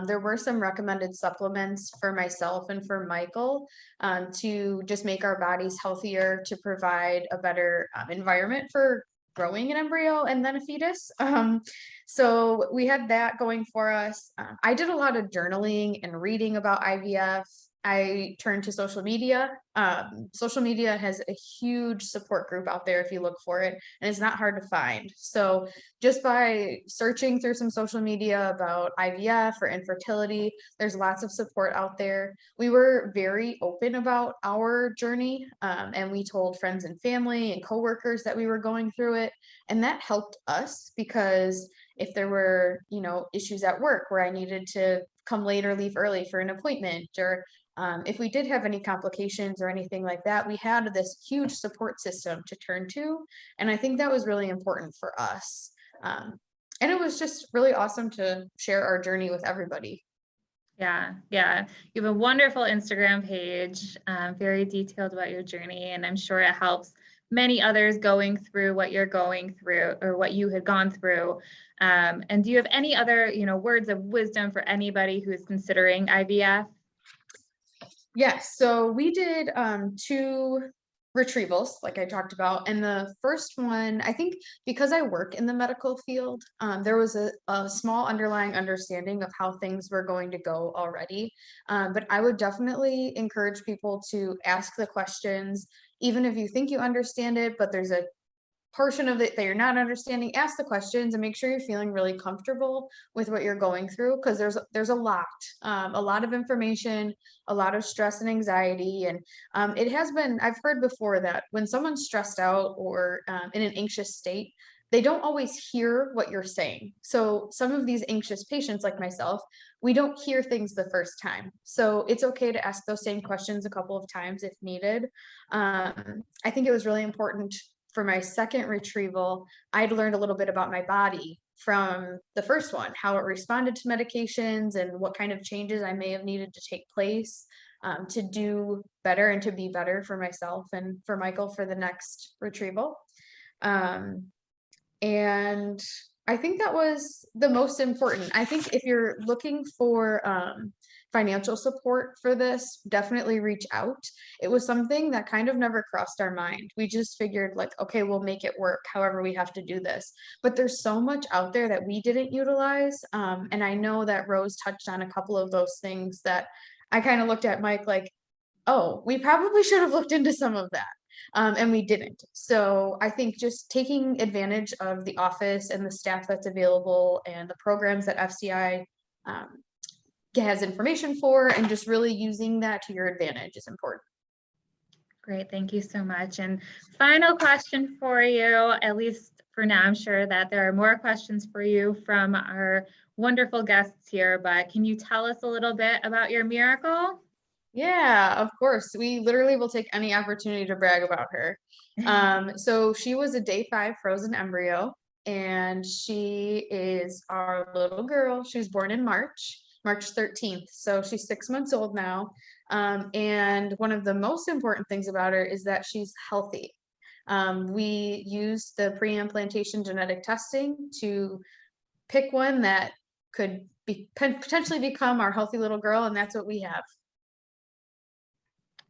There were some recommended supplements for myself and for Michael to just make our bodies healthier, to provide a better environment for growing an embryo and then a fetus. So we had that going for us. I did a lot of journaling and reading about IVF. I turned to social media. Social media has a huge support group out there if you look for it, and it's not hard to find. So just by searching through some social media about IVF or infertility, there's lots of support out there. We were very open about our journey, and we told friends and family and coworkers that we were going through it, and that helped us because if there were, issues at work where I needed to come late or leave early for an appointment, or if we did have any complications or anything like that, we had this huge support system to turn to. And I think that was really important for us. And it was just really awesome to share our journey with everybody. Yeah. You have a wonderful Instagram page, very detailed about your journey, and I'm sure it helps many others going through what you're going through or what you had gone through. And do you have any other, words of wisdom for anybody who is considering IVF? Yes, so we did 2 retrievals, like I talked about. And the first one, I think because I work in the medical field, there was a small underlying understanding of how things were going to go already. But I would definitely encourage people to ask the questions, even if you think you understand it, but there's a portion of it that you're not understanding, ask the questions and make sure you're feeling really comfortable with what you're going through, because there's a lot of information, a lot of stress and anxiety. And it has been, I've heard before that when someone's stressed out or in an anxious state, they don't always hear what you're saying. So some of these anxious patients like myself, we don't hear things the first time. So it's okay to ask those same questions a couple of times if needed. I think it was really important for my second retrieval. I'd learned a little bit about my body from the first one, how it responded to medications and what kind of changes I may have needed to take place to do better and to be better for myself and for Michael for the next retrieval. And I think that was the most important. I think if you're looking for financial support for this, definitely reach out. It was something that kind of never crossed our mind. We just figured like, okay, we'll make it work however we have to do this. But there's so much out there that we didn't utilize. And I know that Rose touched on a couple of those things that I kind of looked at Mike like, oh, we probably should have looked into some of that. And we didn't. So I think just taking advantage of the office and the staff that's available and the programs that FCI has information for, and just really using that to your advantage is important. Great, thank you so much. And final question for you, at least for now, I'm sure that there are more questions for you from our wonderful guests here, but can you tell us a little bit about your miracle? Yeah, of course. We literally will take any opportunity to brag about her. So she was a day 5 frozen embryo, and she is our little girl. She was born in March 13th. So she's 6 months old now. And one of the most important things about her is that she's healthy. We used the Preimplantation genetic testing to pick one that could potentially become our healthy little girl, and that's what we have.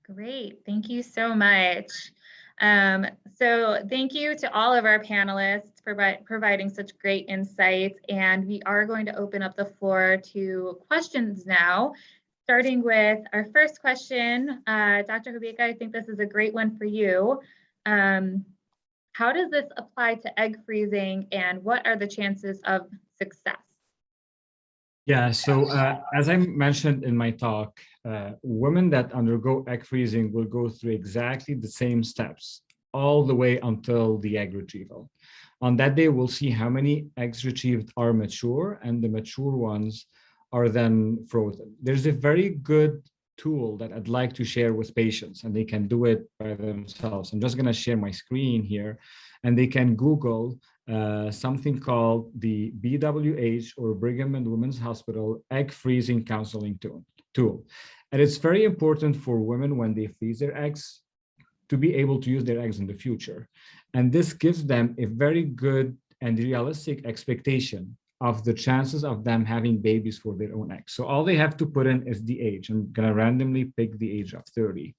Great, thank you so much. So thank you to all of our panelists for providing such great insights, and we are going to open up the floor to questions now, starting with our first question. Dr. Hobeika, I think this is a great one for you. How does this apply to egg freezing, and what are the chances of success? Yeah, so as I mentioned in my talk, women that undergo egg freezing will go through exactly the same steps all the way until the egg retrieval. On that day, we'll see how many eggs retrieved are mature, and the mature ones are then frozen. There's a very good tool that I'd like to share with patients, and they can do it by themselves. I'm just going to share my screen here, and they can Google something called the BWH, or Brigham and Women's Hospital Egg Freezing Counseling Tool. And it's very important for women when they freeze their eggs to be able to use their eggs in the future. And this gives them a very good and realistic expectation of the chances of them having babies for their own eggs. So all they have to put in is the age. I'm going to randomly pick the age of 30.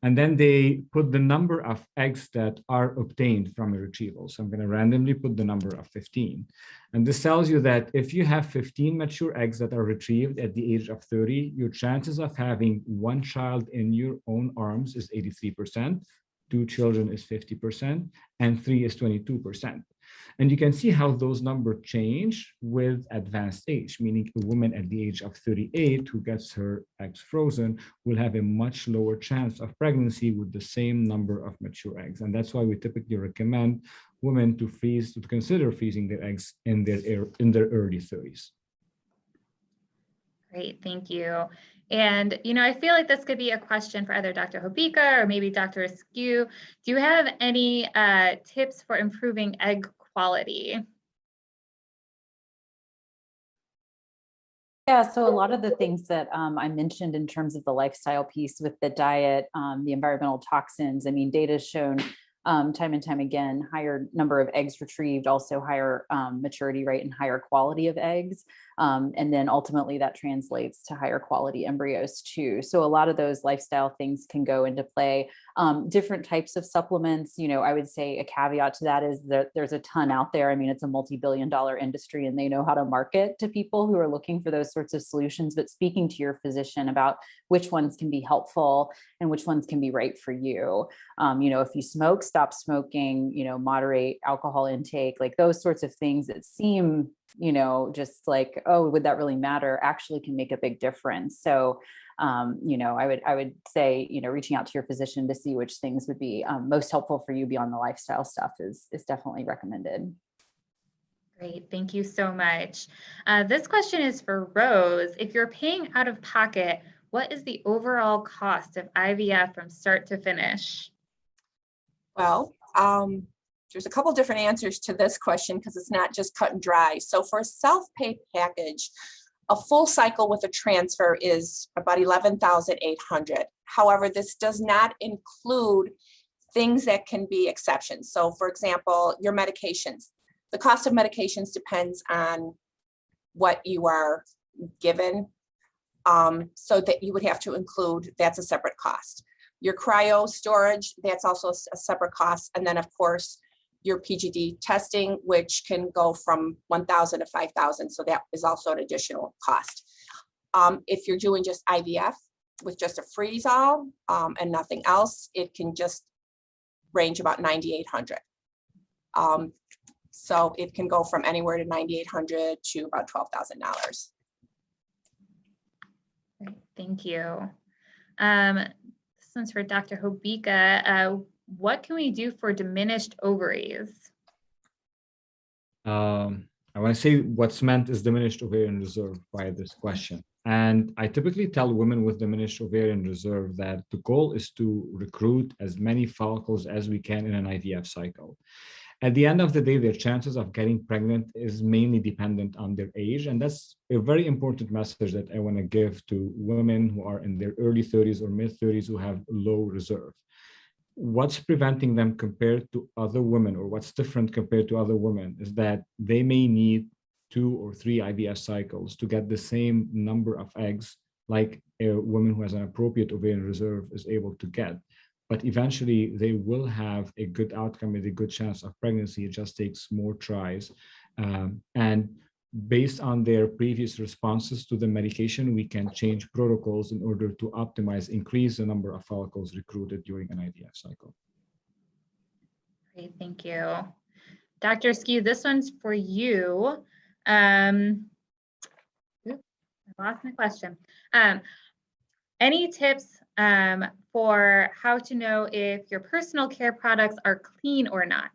And then they put the number of eggs that are obtained from a retrieval. So I'm going to randomly put the number of 15. And this tells you that if you have 15 mature eggs that are retrieved at the age of 30, your chances of having one child in your own arms is 83%, 2 children is 50%, and 3 is 22%. And you can see how those numbers change with advanced age, meaning a woman at the age of 38 who gets her eggs frozen will have a much lower chance of pregnancy with the same number of mature eggs. And that's why we typically recommend women to consider freezing their eggs in their early 30s. Great, thank you. And, I feel like this could be a question for either Dr. Hobeika or maybe Dr. Eskew. Do you have any tips for improving egg quality? Yeah, so a lot of the things that I mentioned in terms of the lifestyle piece with the diet, the environmental toxins, I mean, data has shown time and time again, higher number of eggs retrieved, also higher maturity rate and higher quality of eggs. And then ultimately that translates to higher quality embryos too. So a lot of those lifestyle things can go into play. Different types of supplements, I would say a caveat to that is that there's a ton out there. I mean, it's a multi-billion-dollar industry and they know how to market to people who are looking for those sorts of solutions, but speaking to your physician about which ones can be helpful and which ones can be right for you. If you smoke, stop smoking, moderate alcohol intake, like those sorts of things that seem, just like, oh, would that really matter, actually can make a big difference. So, I would say, reaching out to your physician to see which things would be most helpful for you beyond the lifestyle stuff is definitely recommended. Great, thank you so much. This question is for Rose. If you're paying out of pocket, what is the overall cost of IVF from start to finish? Well, there's a couple different answers to this question because it's not just cut and dry. So for a self-pay package, a full cycle with a transfer is about $11,800. However, this does not include things that can be exceptions. So for example, your medications. The cost of medications depends on what you are given. So that you would have to include, that's a separate cost. Your cryo storage, that's also a separate cost. And then of course, your PGD testing, which can go from $1,000 to $5,000. So that is also an additional cost. If you're doing just IVF with just a freeze-all and nothing else, it can just range about $9,800. So it can go from anywhere to $9,800 to about $12,000. Great, thank you. This one's for Dr. Hobeika. What can we do for diminished ovaries? I want to say what's meant is diminished ovarian reserve by this question. And I typically tell women with diminished ovarian reserve that the goal is to recruit as many follicles as we can in an IVF cycle. At the end of the day, their chances of getting pregnant is mainly dependent on their age. And that's a very important message that I want to give to women who are in their early 30s or mid 30s who have low reserve. What's preventing them compared to other women, or what's different compared to other women, is that they may need 2 or 3 IVF cycles to get the same number of eggs like a woman who has an appropriate ovarian reserve is able to get. But eventually they will have a good outcome with a good chance of pregnancy. It just takes more tries. And based on their previous responses to the medication, we can change protocols in order to optimize, increase the number of follicles recruited during an IVF cycle. Great, thank you. Dr. Eskew, this one's for you. I lost my question. Any tips for how to know if your personal care products are clean or not?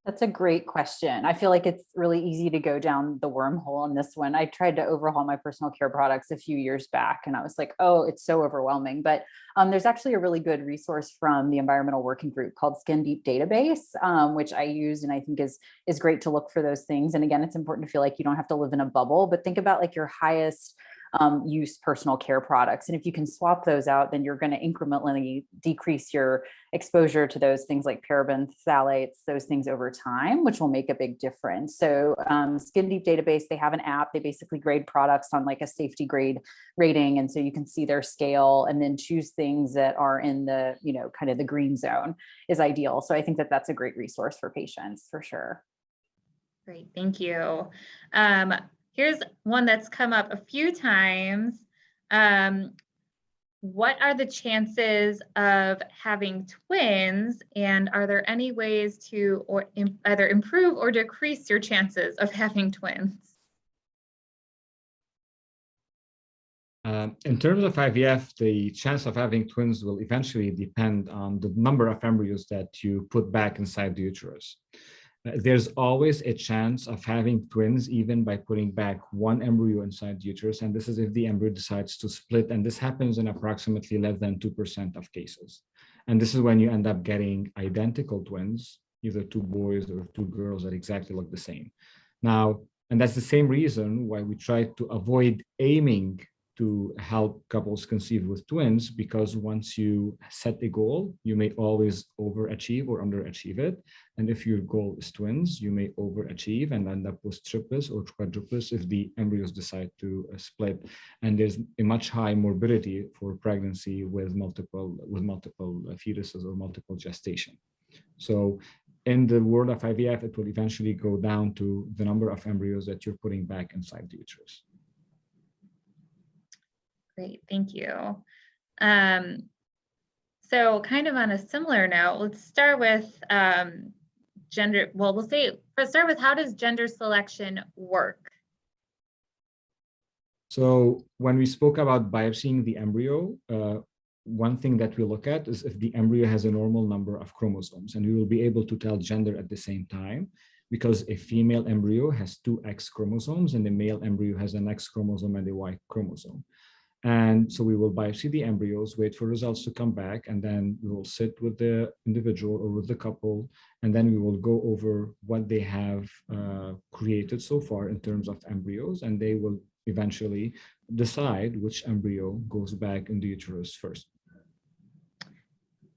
That's a great question. I feel like it's really easy to go down the wormhole on this one. I tried to overhaul my personal care products a few years back, and I was like, oh, it's so overwhelming. But there's actually a really good resource from the Environmental Working Group called Skin Deep Database, which I use and I think is great to look for those things. And again, it's important to feel like you don't have to live in a bubble, but think about like your highest use personal care products. And if you can swap those out, then you're going to incrementally decrease your exposure to those things like parabens, phthalates, those things over time, which will make a big difference. So Skin Deep Database, they have an app. They basically grade products on like a safety grade rating. And so you can see their scale and then choose things that are in the, you know, kind of the green zone is ideal. So I think that that's a great resource for patients for sure. Great, thank you. Here's one that's come up a few times. What are the chances of having twins, and are there any ways to either improve or decrease your chances of having twins? In terms of IVF, the chance of having twins will eventually depend on the number of embryos that you put back inside the uterus. There's always a chance of having twins even by putting back one embryo inside the uterus, and this is if the embryo decides to split, and this happens in approximately less than 2% of cases. And this is when you end up getting identical twins, either 2 boys or 2 girls that exactly look the same. Now, and that's the same reason why we try to avoid aiming to help couples conceive with twins, because once you set a goal, you may always overachieve or underachieve it. And if your goal is twins, you may overachieve and end up with triplets or quadruplets if the embryos decide to split. And there's a much high morbidity for pregnancy with multiple fetuses or multiple gestation. So in the world of IVF, it will eventually go down to the number of embryos that you're putting back inside the uterus. Great, thank you. So kind of on a similar note, let's start with gender. Well, let's start with, how does gender selection work? So when we spoke about biopsying the embryo, one thing that we look at is if the embryo has a normal number of chromosomes, and we will be able to tell gender at the same time, because a female embryo has 2 X chromosomes and a male embryo has an X chromosome and a Y chromosome. And so we will biopsy the embryos, wait for results to come back, and then we will sit with the individual or with the couple, and then we will go over what they have created so far in terms of embryos, and they will eventually decide which embryo goes back in the uterus first.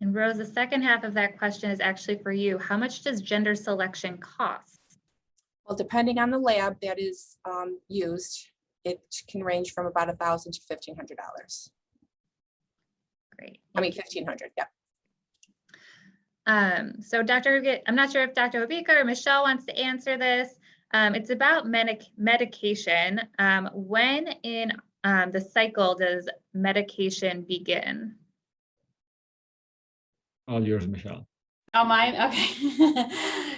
And Rose, the second half of that question is actually for you. How much does gender selection cost? Well, depending on the lab that is used, it can range from about $1,000 to $1,500. Great. I mean, $1,500, yeah. So I'm not sure if Dr. Hobeika or Michelle wants to answer this. It's about medication. When in the cycle does medication begin? All yours, Michelle. Oh, mine? Okay.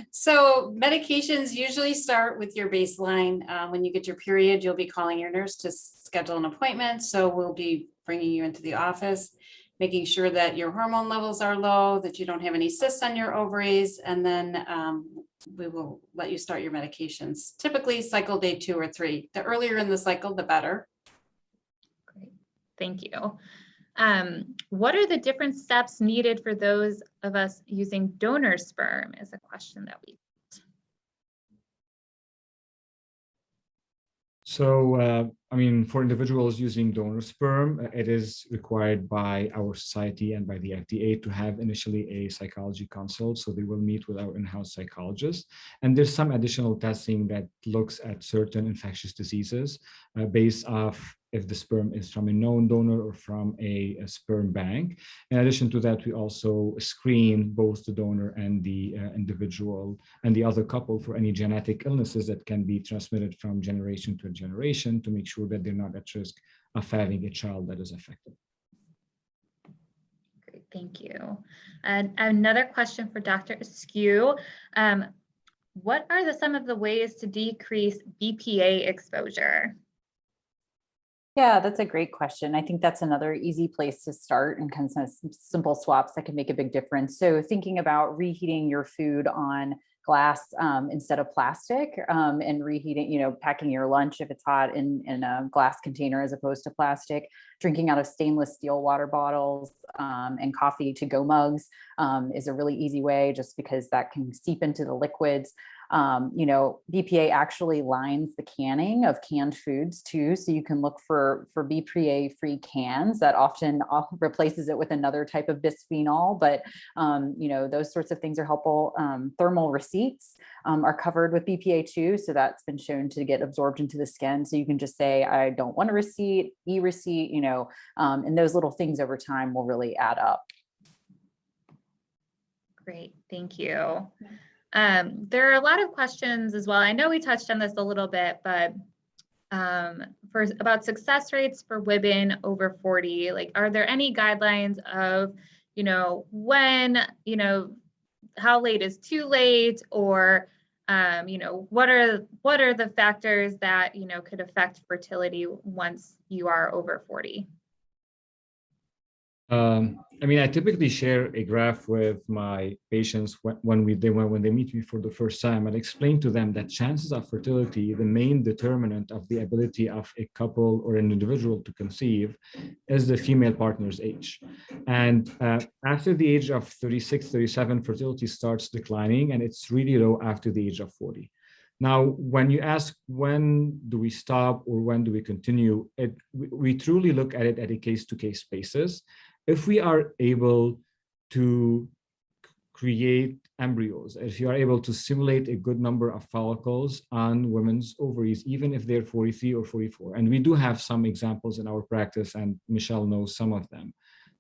So medications usually start with your baseline. When you get your period, you'll be calling your nurse to schedule an appointment. So we'll be bringing you into the office, making sure that your hormone levels are low, that you don't have any cysts on your ovaries, and then we will let you start your medications. Typically cycle day 2 or 3. The earlier in the cycle, the better. Great, thank you. What are the different steps needed for those of us using donor sperm is a question that we. So, I mean, for individuals using donor sperm, it is required by our society and by the FDA to have initially a psychology consult. So they will meet with our in-house psychologist. And there's some additional testing that looks at certain infectious diseases based off if the sperm is from a known donor or from a sperm bank. In addition to that, we also screen both the donor and the individual and the other couple for any genetic illnesses that can be transmitted from generation to generation to make sure that they're not at risk of having a child that is affected. Great, thank you. And another question for Dr. Eskew. What are some of the ways to decrease BPA exposure? Yeah, that's a great question. I think that's another easy place to start and kind of some simple swaps that can make a big difference. So thinking about reheating your food on glass instead of plastic and reheating, packing your lunch if it's hot in a glass container as opposed to plastic, drinking out of stainless steel water bottles and coffee to go mugs is a really easy way just because that can seep into the liquids. BPA actually lines the canning of canned foods too. So you can look for BPA-free cans that often replaces it with another type of bisphenol, but those sorts of things are helpful. Thermal receipts are covered with BPA too. So that's been shown to get absorbed into the skin. So you can just say, I don't want a receipt, e-receipt, and those little things over time will really add up. Great, thank you. There are a lot of questions as well. I know we touched on this a little bit, but about success rates for women over 40, like, are there any guidelines of, when, how late is too late, or, what are the factors that, could affect fertility once you are over 40? I typically share a graph with my patients when they meet me for the first time and explain to them that chances of fertility, the main determinant of the ability of a couple or an individual to conceive, is the female partner's age. And after the age of 36, 37, fertility starts declining, and it's really low after the age of 40. Now, when you ask when do we stop or when do we continue, we truly look at it at a case-to-case basis. If we are able to create embryos, if you are able to simulate a good number of follicles on women's ovaries, even if they're 43 or 44, and we do have some examples in our practice, and Michelle knows some of them,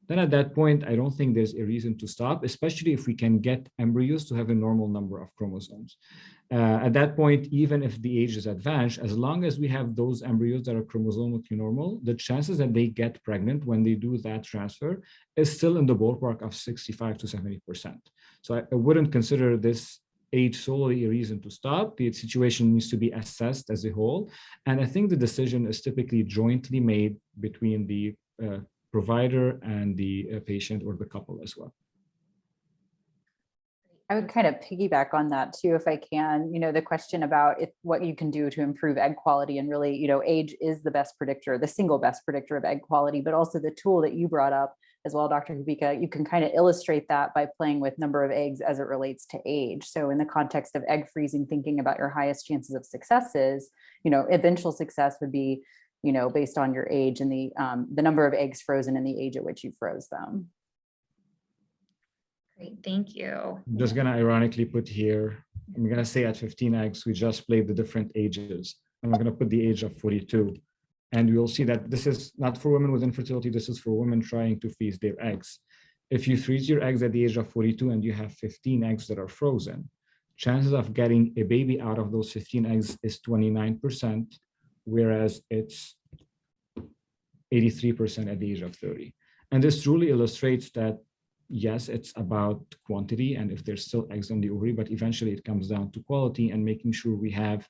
then at that point, I don't think there's a reason to stop, especially if we can get embryos to have a normal number of chromosomes. At that point, even if the age is advanced, as long as we have those embryos that are chromosomically normal, the chances that they get pregnant when they do that transfer is still in the ballpark of 65 to 70%. So I wouldn't consider this age solely a reason to stop. The situation needs to be assessed as a whole. And I think the decision is typically jointly made between the provider and the patient or the couple as well. I would kind of piggyback on that too, if I can. The question about what you can do to improve egg quality, and really, age is the best predictor, the single best predictor of egg quality, but also the tool that you brought up as well, Dr. Hobeika, you can kind of illustrate that by playing with number of eggs as it relates to age. So in the context of egg freezing, thinking about your highest chances of successes, eventual success would be, based on your age and the number of eggs frozen and the age at which you froze them. Great, thank you. I'm just gonna ironically put here, I'm gonna say at 15 eggs, we just played the different ages. I'm gonna put the age of 42. And we'll see that this is not for women with infertility, this is for women trying to freeze their eggs. If you freeze your eggs at the age of 42 and you have 15 eggs that are frozen, chances of getting a baby out of those 15 eggs is 29%, whereas it's 83% at the age of 30. And this truly illustrates that, yes, it's about quantity and if there's still eggs on the ovary, but eventually it comes down to quality and making sure we have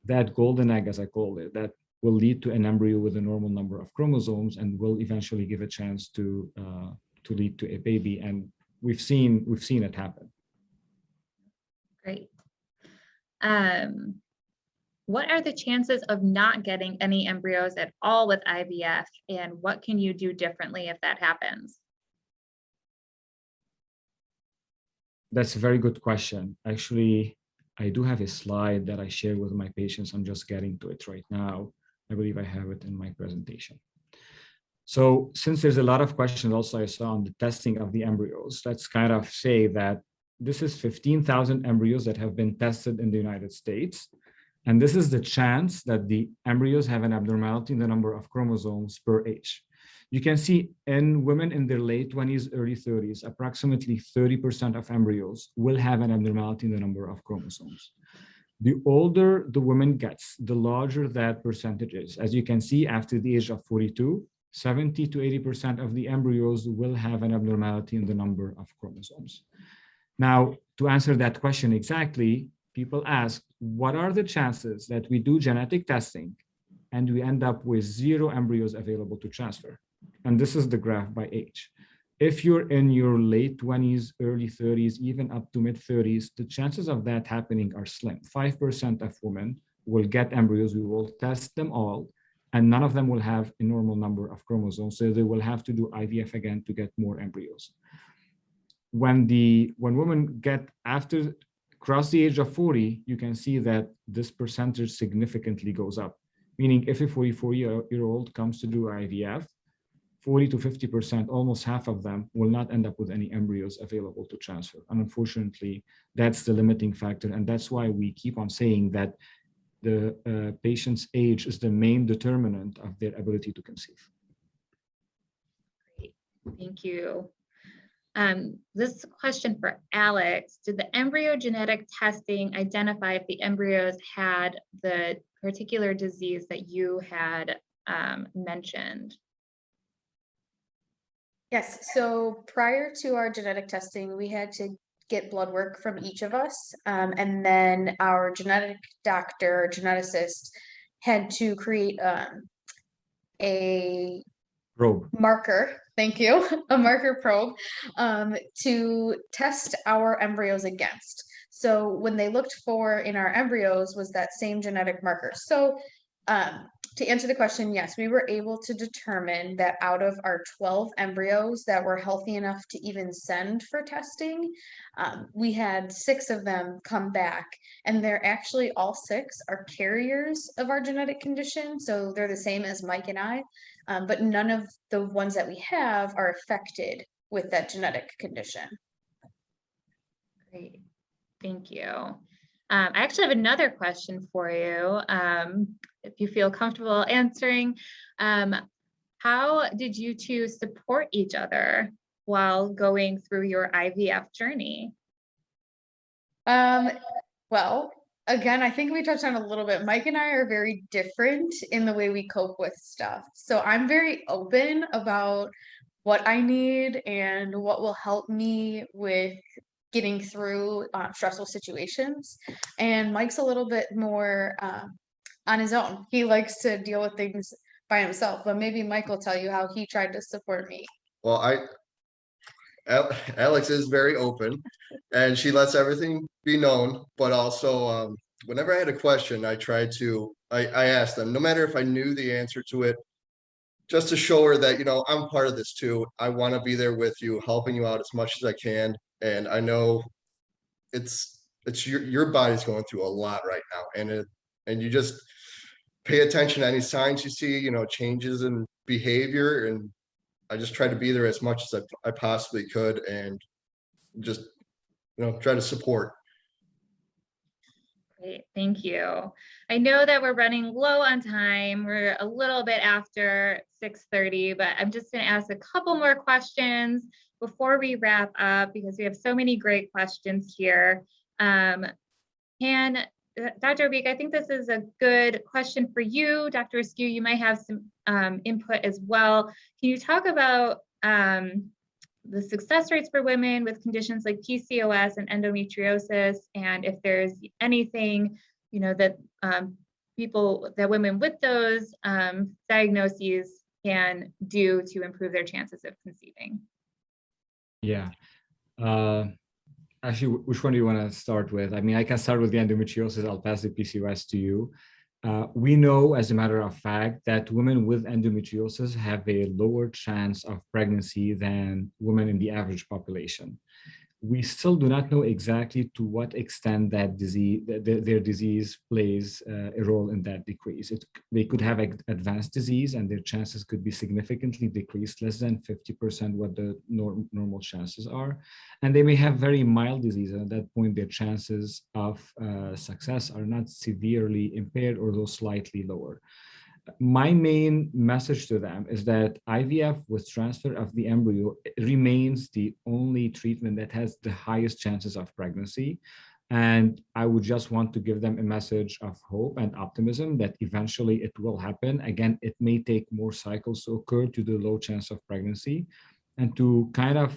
that golden egg, as I call it, that will lead to an embryo with a normal number of chromosomes and will eventually give a chance to lead to a baby. And we've seen it happen. Great. What are the chances of not getting any embryos at all with IVF, and what can you do differently if that happens? That's a very good question. Actually, I do have a slide that I share with my patients. I'm just getting to it right now. I believe I have it in my presentation. So since there's a lot of questions also I saw on the testing of the embryos, let's kind of say that this is 15,000 embryos that have been tested in the United States. And this is the chance that the embryos have an abnormality in the number of chromosomes per age. You can see in women in their late 20s, early 30s, approximately 30% of embryos will have an abnormality in the number of chromosomes. The older the woman gets, the larger that percentage is. As you can see, after the age of 42, 70 to 80% of the embryos will have an abnormality in the number of chromosomes. Now, to answer that question exactly, people ask, what are the chances that we do genetic testing and we end up with 0 embryos available to transfer? And this is the graph by age. If you're in your late 20s, early 30s, even up to mid 30s, the chances of that happening are slim. 5% of women will get embryos. We will test them all, and none of them will have a normal number of chromosomes. So they will have to do IVF again to get more embryos. When women get cross the age of 40, you can see that this percentage significantly goes up. Meaning if a 44-year-old comes to do IVF, 40 to 50%, almost half of them will not end up with any embryos available to transfer. And unfortunately, that's the limiting factor. And that's why we keep on saying that the patient's age is the main determinant of their ability to conceive. Great, thank you. This is a question for Alex. Did the embryo genetic testing identify if the embryos had the particular disease that you had mentioned? Yes, so prior to our genetic testing, we had to get blood work from each of us. And then our genetic doctor, geneticist, had to create a Probe. Marker, thank you, a marker probe to test our embryos against. So when they looked for in our embryos was that same genetic marker. So to answer the question, yes, we were able to determine that out of our 12 embryos that were healthy enough to even send for testing, we had 6 of them come back, and they're actually all 6 are carriers of our genetic condition. So they're the same as Mike and I, but none of the ones that we have are affected with that genetic condition. Great, thank you. I actually have another question for you, if you feel comfortable answering. How did you two support each other while going through your IVF journey? Well, again, I think we touched on a little bit. Mike and I are very different in the way we cope with stuff. So I'm very open about what I need and what will help me with getting through stressful situations. And Mike's a little bit more on his own. He likes to deal with things by himself, but maybe Mike will tell you how he tried to support me. Well, Alex is very open and she lets everything be known, but also whenever I had a question, I asked them, no matter if I knew the answer to it, just to show her that, I'm part of this too. I want to be there with you, helping you out as much as I can. And I know it's your body's going through a lot right now. And you just pay attention to any signs you see, changes in behavior. And I just tried to be there as much as I possibly could and just, try to support. Great, thank you. I know that we're running low on time. We're a little bit after 6:30, but I'm just going to ask a couple more questions before we wrap up because we have so many great questions here. Dr. Hobeika, I think this is a good question for you. Dr. Eskew, you might have some input as well. Can you talk about the success rates for women with conditions like PCOS and endometriosis, and if there's anything, that women with those diagnoses can do to improve their chances of conceiving? Yeah. Actually, which one do you want to start with? I mean, I can start with the endometriosis. I'll pass the PCOS to you. We know, as a matter of fact, that women with endometriosis have a lower chance of pregnancy than women in the average population. we still do not know exactly to what extent that disease, their disease plays a role in that decrease. They could have advanced disease and their chances could be significantly decreased, less than 50% what the normal chances are. And they may have very mild disease, and at that point, their chances of success are not severely impaired, although slightly lower. My main message to them is that IVF with transfer of the embryo remains the only treatment that has the highest chances of pregnancy. And I would just want to give them a message of hope and optimism that eventually it will happen. Again, it may take more cycles to occur to the low chance of pregnancy, and to kind of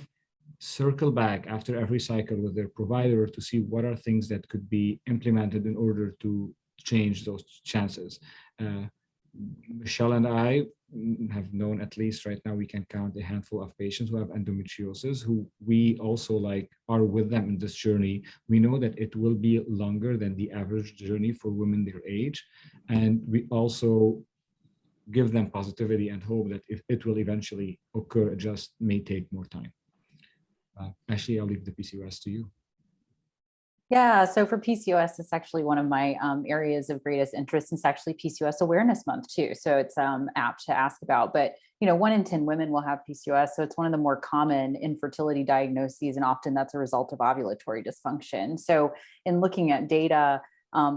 circle back after every cycle with their provider to see what are things that could be implemented in order to change those chances. Michelle and I have known, at least right now, we can count a handful of patients who have endometriosis, who we also are with them in this journey. We know that it will be longer than the average journey for women their age. And we also give them positivity and hope that it will eventually occur, it just may take more time. Ashley, I'll leave the PCOS to you. Yeah, so for PCOS, it's actually one of my areas of greatest interest. It's actually PCOS Awareness Month too, so it's apt to ask about. But 1 in 10 women will have PCOS, so it's one of the more common infertility diagnoses, and often that's a result of ovulatory dysfunction. So in looking at data,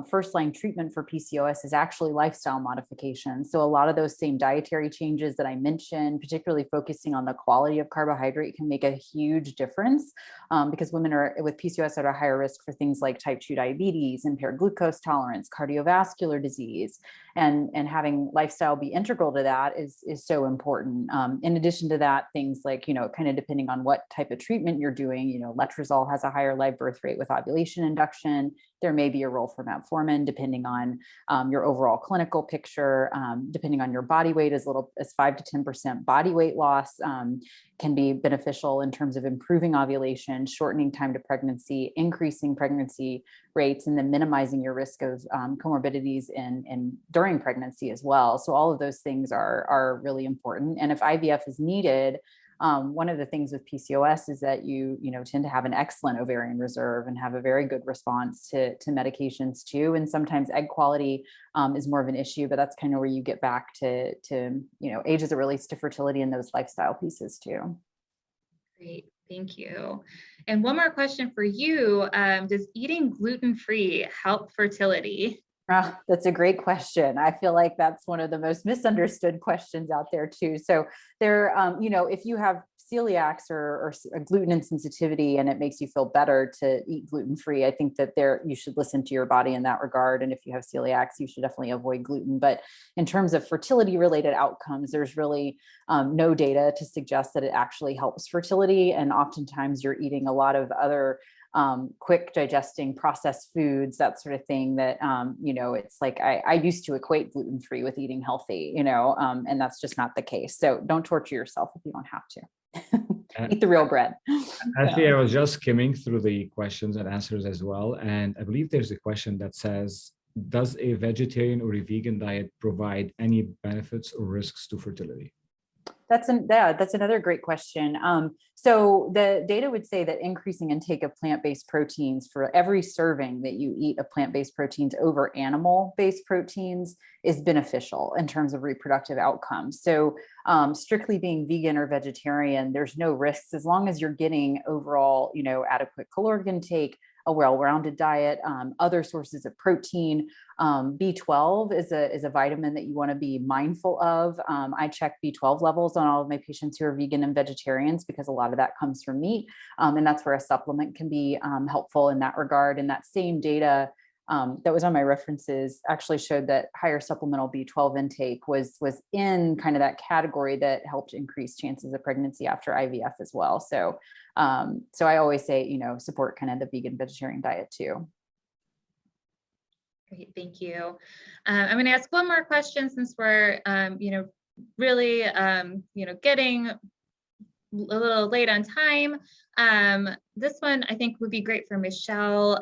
first-line treatment for PCOS is actually lifestyle modifications. So a lot of those same dietary changes that I mentioned, particularly focusing on the quality of carbohydrate, can make a huge difference because women with PCOS are at a higher risk for things like type 2 diabetes, impaired glucose tolerance, cardiovascular disease, and having lifestyle be integral to that is so important. In addition to that, things like, kind of depending on what type of treatment you're doing, letrozole has a higher live birth rate with ovulation induction. There may be a role for metformin, depending on your overall clinical picture, depending on your body weight, as little as 5 to 10% body weight loss can be beneficial in terms of improving ovulation, shortening time to pregnancy, increasing pregnancy rates, and then minimizing your risk of comorbidities during pregnancy as well. So all of those things are really important. And if IVF is needed, one of the things with PCOS is that you tend to have an excellent ovarian reserve and have a very good response to medications too. And sometimes egg quality is more of an issue, but that's kind of where you get back to age as it relates to fertility and those lifestyle pieces too. Great, thank you. And one more question for you. Does eating gluten-free help fertility? That's a great question. I feel like that's one of the most misunderstood questions out there too. So there, if you have celiacs or a gluten insensitivity and it makes you feel better to eat gluten-free, I think that you should listen to your body in that regard. And if you have celiacs, you should definitely avoid gluten. But in terms of fertility related outcomes, there's really no data to suggest that it actually helps fertility. And oftentimes you're eating a lot of other quick digesting processed foods, that sort of thing that, it's like, I used to equate gluten-free with eating healthy, and that's just not the case. So don't torture yourself if you don't have to. Eat the real bread. Actually, I was just skimming through the questions and answers as well. And I believe there's a question that says, does a vegetarian or a vegan diet provide any benefits or risks to fertility? That's another great question. So the data would say that increasing intake of plant-based proteins for every serving that you eat of plant-based proteins over animal-based proteins is beneficial in terms of reproductive outcomes. So strictly being vegan or vegetarian, there's no risks as long as you're getting overall, adequate caloric intake, a well-rounded diet, other sources of protein. B12 is a vitamin that you want to be mindful of. I check B12 levels on all of my patients who are vegan and vegetarians because a lot of that comes from meat. And that's where a supplement can be helpful in that regard. And that same data that was on my references actually showed that higher supplemental B12 intake was in kind of that category that helped increase chances of pregnancy after IVF as well. So I always say, support kind of the vegan vegetarian diet too. Great, thank you. I'm going to ask one more question since we're, really, getting a little late on time. This one I think would be great for Michelle.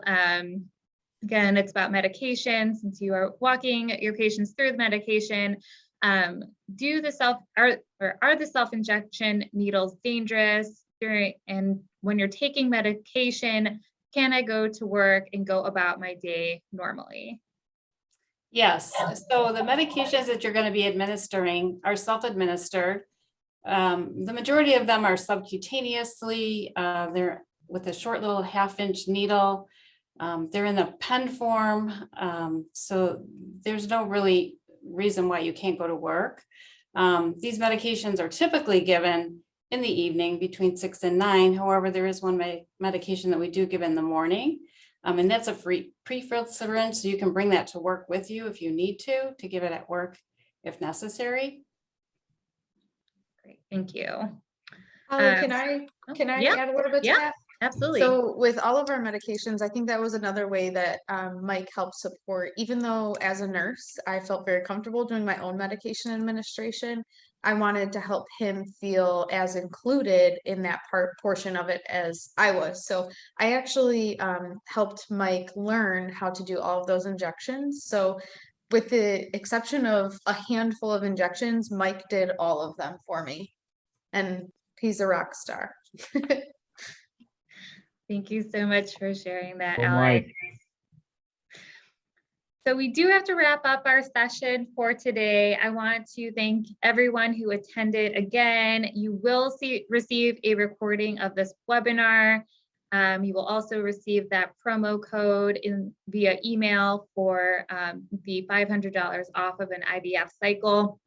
Again, it's about medication. Since you are walking your patients through the medication, are the self-injection needles dangerous? and when you're taking medication, can I go to work and go about my day normally? Yes, so the medications that you're going to be administering are self-administered. The majority of them are subcutaneously. They're with a short little 1/2-inch needle. They're in the pen form, so there's no really reason why you can't go to work. These medications are typically given in the evening between 6 and 9. However, there is one medication that we do give in the morning, and that's a pre-filled syringe, so you can bring that to work with you if you need to give it at work if necessary. Great, thank you. Holly, can I yeah, add a little bit to yeah. that? Absolutely. So with all of our medications, I think that was another way that Mike helped support, even though as a nurse, I felt very comfortable doing my own medication administration. I wanted to help him feel as included in that portion of it as I was. So I actually helped Mike learn how to do all of those injections. So with the exception of a handful of injections, Mike did all of them for me. And he's a rock star. Thank you so much for sharing that, Oh, Alex. Mike. So we do have to wrap up our session for today. I want to thank everyone who attended again. You will receive a recording of this webinar. You will also receive that promo code via email for the $500 off of an IVF cycle.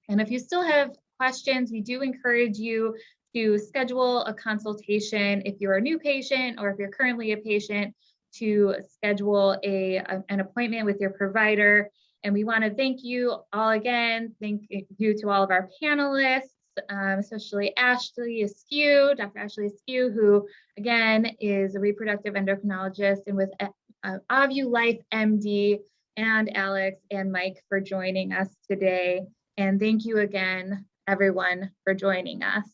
And if you still have questions, we do encourage you to schedule a consultation if you're a new patient or if you're currently a patient, to schedule an appointment with your provider. And we want to thank you all again. Thank you to all of our panelists, especially Eskew, Dr. Ashley Eskew, who again is a reproductive endocrinologist, and with OvulifeMD, and Alex and Mike for joining us today. And thank you again, everyone, for joining us.